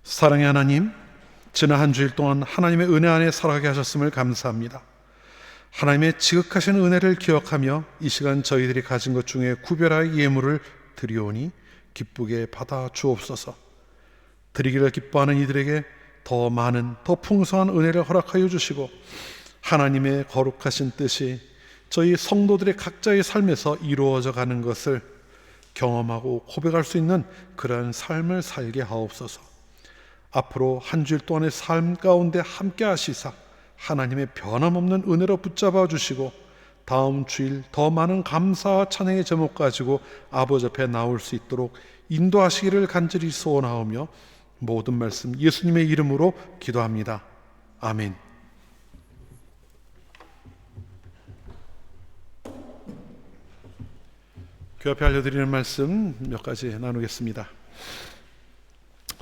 사랑의 하나님, 지난 한 주일 동안 하나님의 은혜 안에 살아가게 하셨음을 감사합니다. 하나님의 지극하신 은혜를 기억하며 이 시간 저희들이 가진 것 중에 구별하여 예물을 드리오니 기쁘게 받아 주옵소서. 드리기를 기뻐하는 이들에게 더 많은, 더 풍성한 은혜를 허락하여 주시고 하나님의 거룩하신 뜻이 저희 성도들의 각자의 삶에서 이루어져 가는 것을 경험하고 고백할 수 있는 그러한 삶을 살게 하옵소서. 앞으로 한 주일 동안의 삶 가운데 함께 하시사 하나님의 변함없는 은혜로 붙잡아 주시고 다음 주일 더 많은 감사와 찬양의 제목 가지고 아버지 앞에 나올 수 있도록 인도하시기를 간절히 소원하오며 모든 말씀 예수님의 이름으로 기도합니다. 아멘. 그 앞에 알려드리는 말씀 몇 가지 나누겠습니다.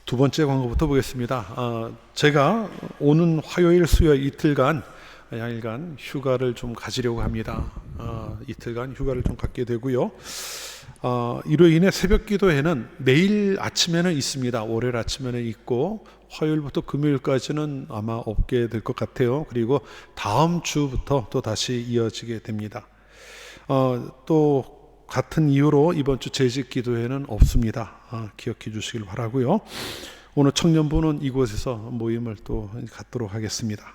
두 번째 광고부터 보겠습니다. 제가 오는 화요일, 수요일 이틀간 양일간 휴가를 좀 가지려고 합니다. 이틀간 휴가를 좀 갖게 되고요. 이로 인해 새벽 기도회는 내일 아침에는 있습니다. 월요일 아침에는 있고 화요일부터 금요일까지는 아마 없게 될 것 같아요. 그리고 다음 주부터 또 다시 이어지게 됩니다. 또 같은 이유로 이번 주 재직 기도회는 없습니다. 기억해 주시길 바라고요. 오늘 청년부는 이곳에서 모임을 또 갖도록 하겠습니다.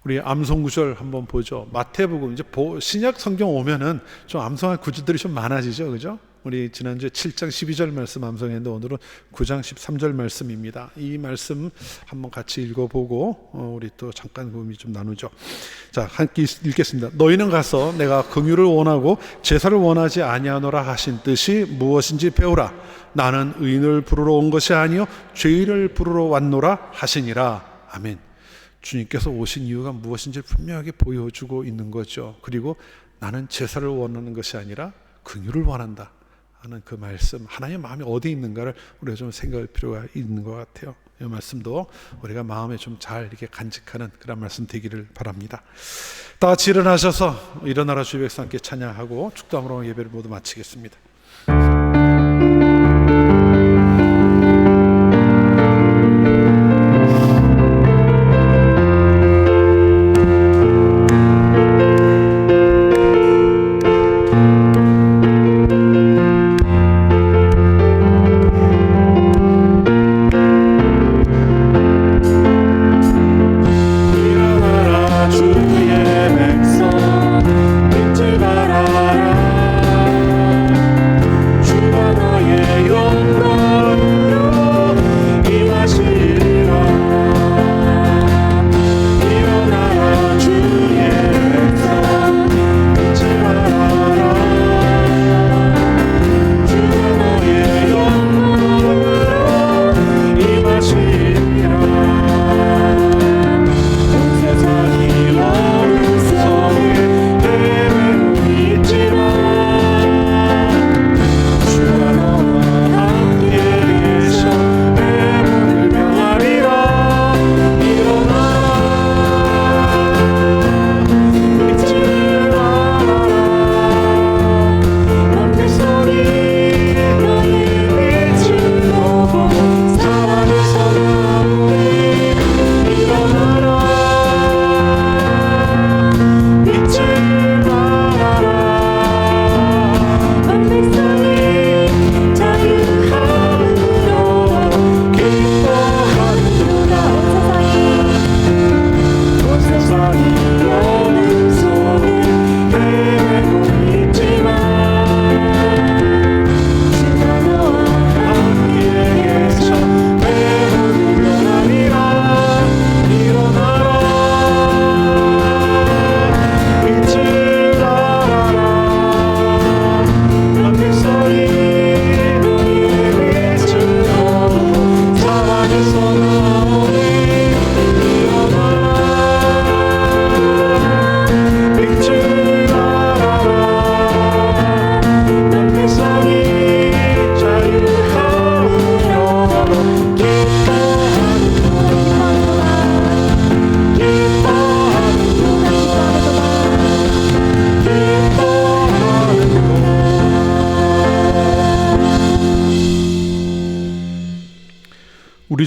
우리 암송 구절 한번 보죠. 마태복음, 이제 신약 성경 오면은 좀 암송할 구절들이 좀 많아지죠, 그죠? 우리 지난주에 7장 12절 말씀 암송했는데 오늘은 9장 13절 말씀입니다. 이 말씀 한번 같이 읽어보고 우리 또 잠깐 의미 좀 나누죠. 자, 함께 읽겠습니다. 너희는 가서 내가 긍휼을 원하고 제사를 원하지 아니하노라 하신 뜻이 무엇인지 배우라. 나는 의인을 부르러 온 것이 아니요 죄인을 부르러 왔노라 하시니라. 아멘. 주님께서 오신 이유가 무엇인지 분명하게 보여주고 있는 거죠. 그리고 나는 제사를 원하는 것이 아니라 긍휼을 원한다 하는 그 말씀, 하나님의 마음이 어디 있는가를 우리가 좀 생각할 필요가 있는 것 같아요. 이 말씀도 우리가 마음에 좀 잘 이렇게 간직하는 그런 말씀 되기를 바랍니다. 다 같이 일어나셔서 일어나라 주의 백성 함께 찬양하고 축도함으로 예배를 모두 마치겠습니다.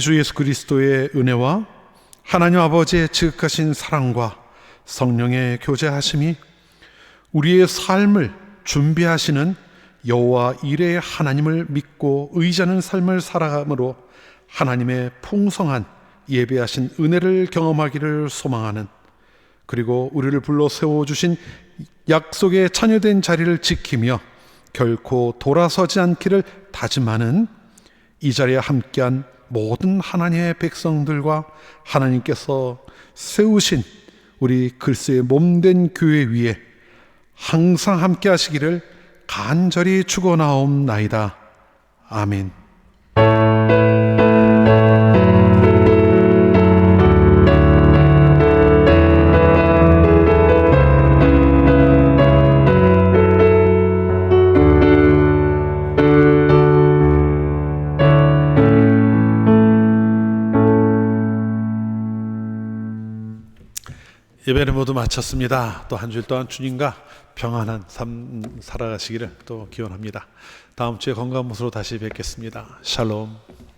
주 예수 그리스도의 은혜와 하나님 아버지의 지극하신 사랑과 성령의 교제하심이 우리의 삶을 준비하시는 여호와 이레의 하나님을 믿고 의지하는 삶을 살아감으로 하나님의 풍성한 예배하신 은혜를 경험하기를 소망하는, 그리고 우리를 불러 세워주신 약속의 자녀된 자리를 지키며 결코 돌아서지 않기를 다짐하는 이 자리에 함께한 모든 하나님의 백성들과 하나님께서 세우신 우리 그리스도의 몸된 교회 위에 항상 함께 하시기를 간절히 축원하옵나이다. 아멘. 예배를 모두 마쳤습니다. 또 한 주일 동안 주님과 평안한 삶 살아가시기를 또 기원합니다. 다음 주에 건강한 모습으로 다시 뵙겠습니다. 샬롬.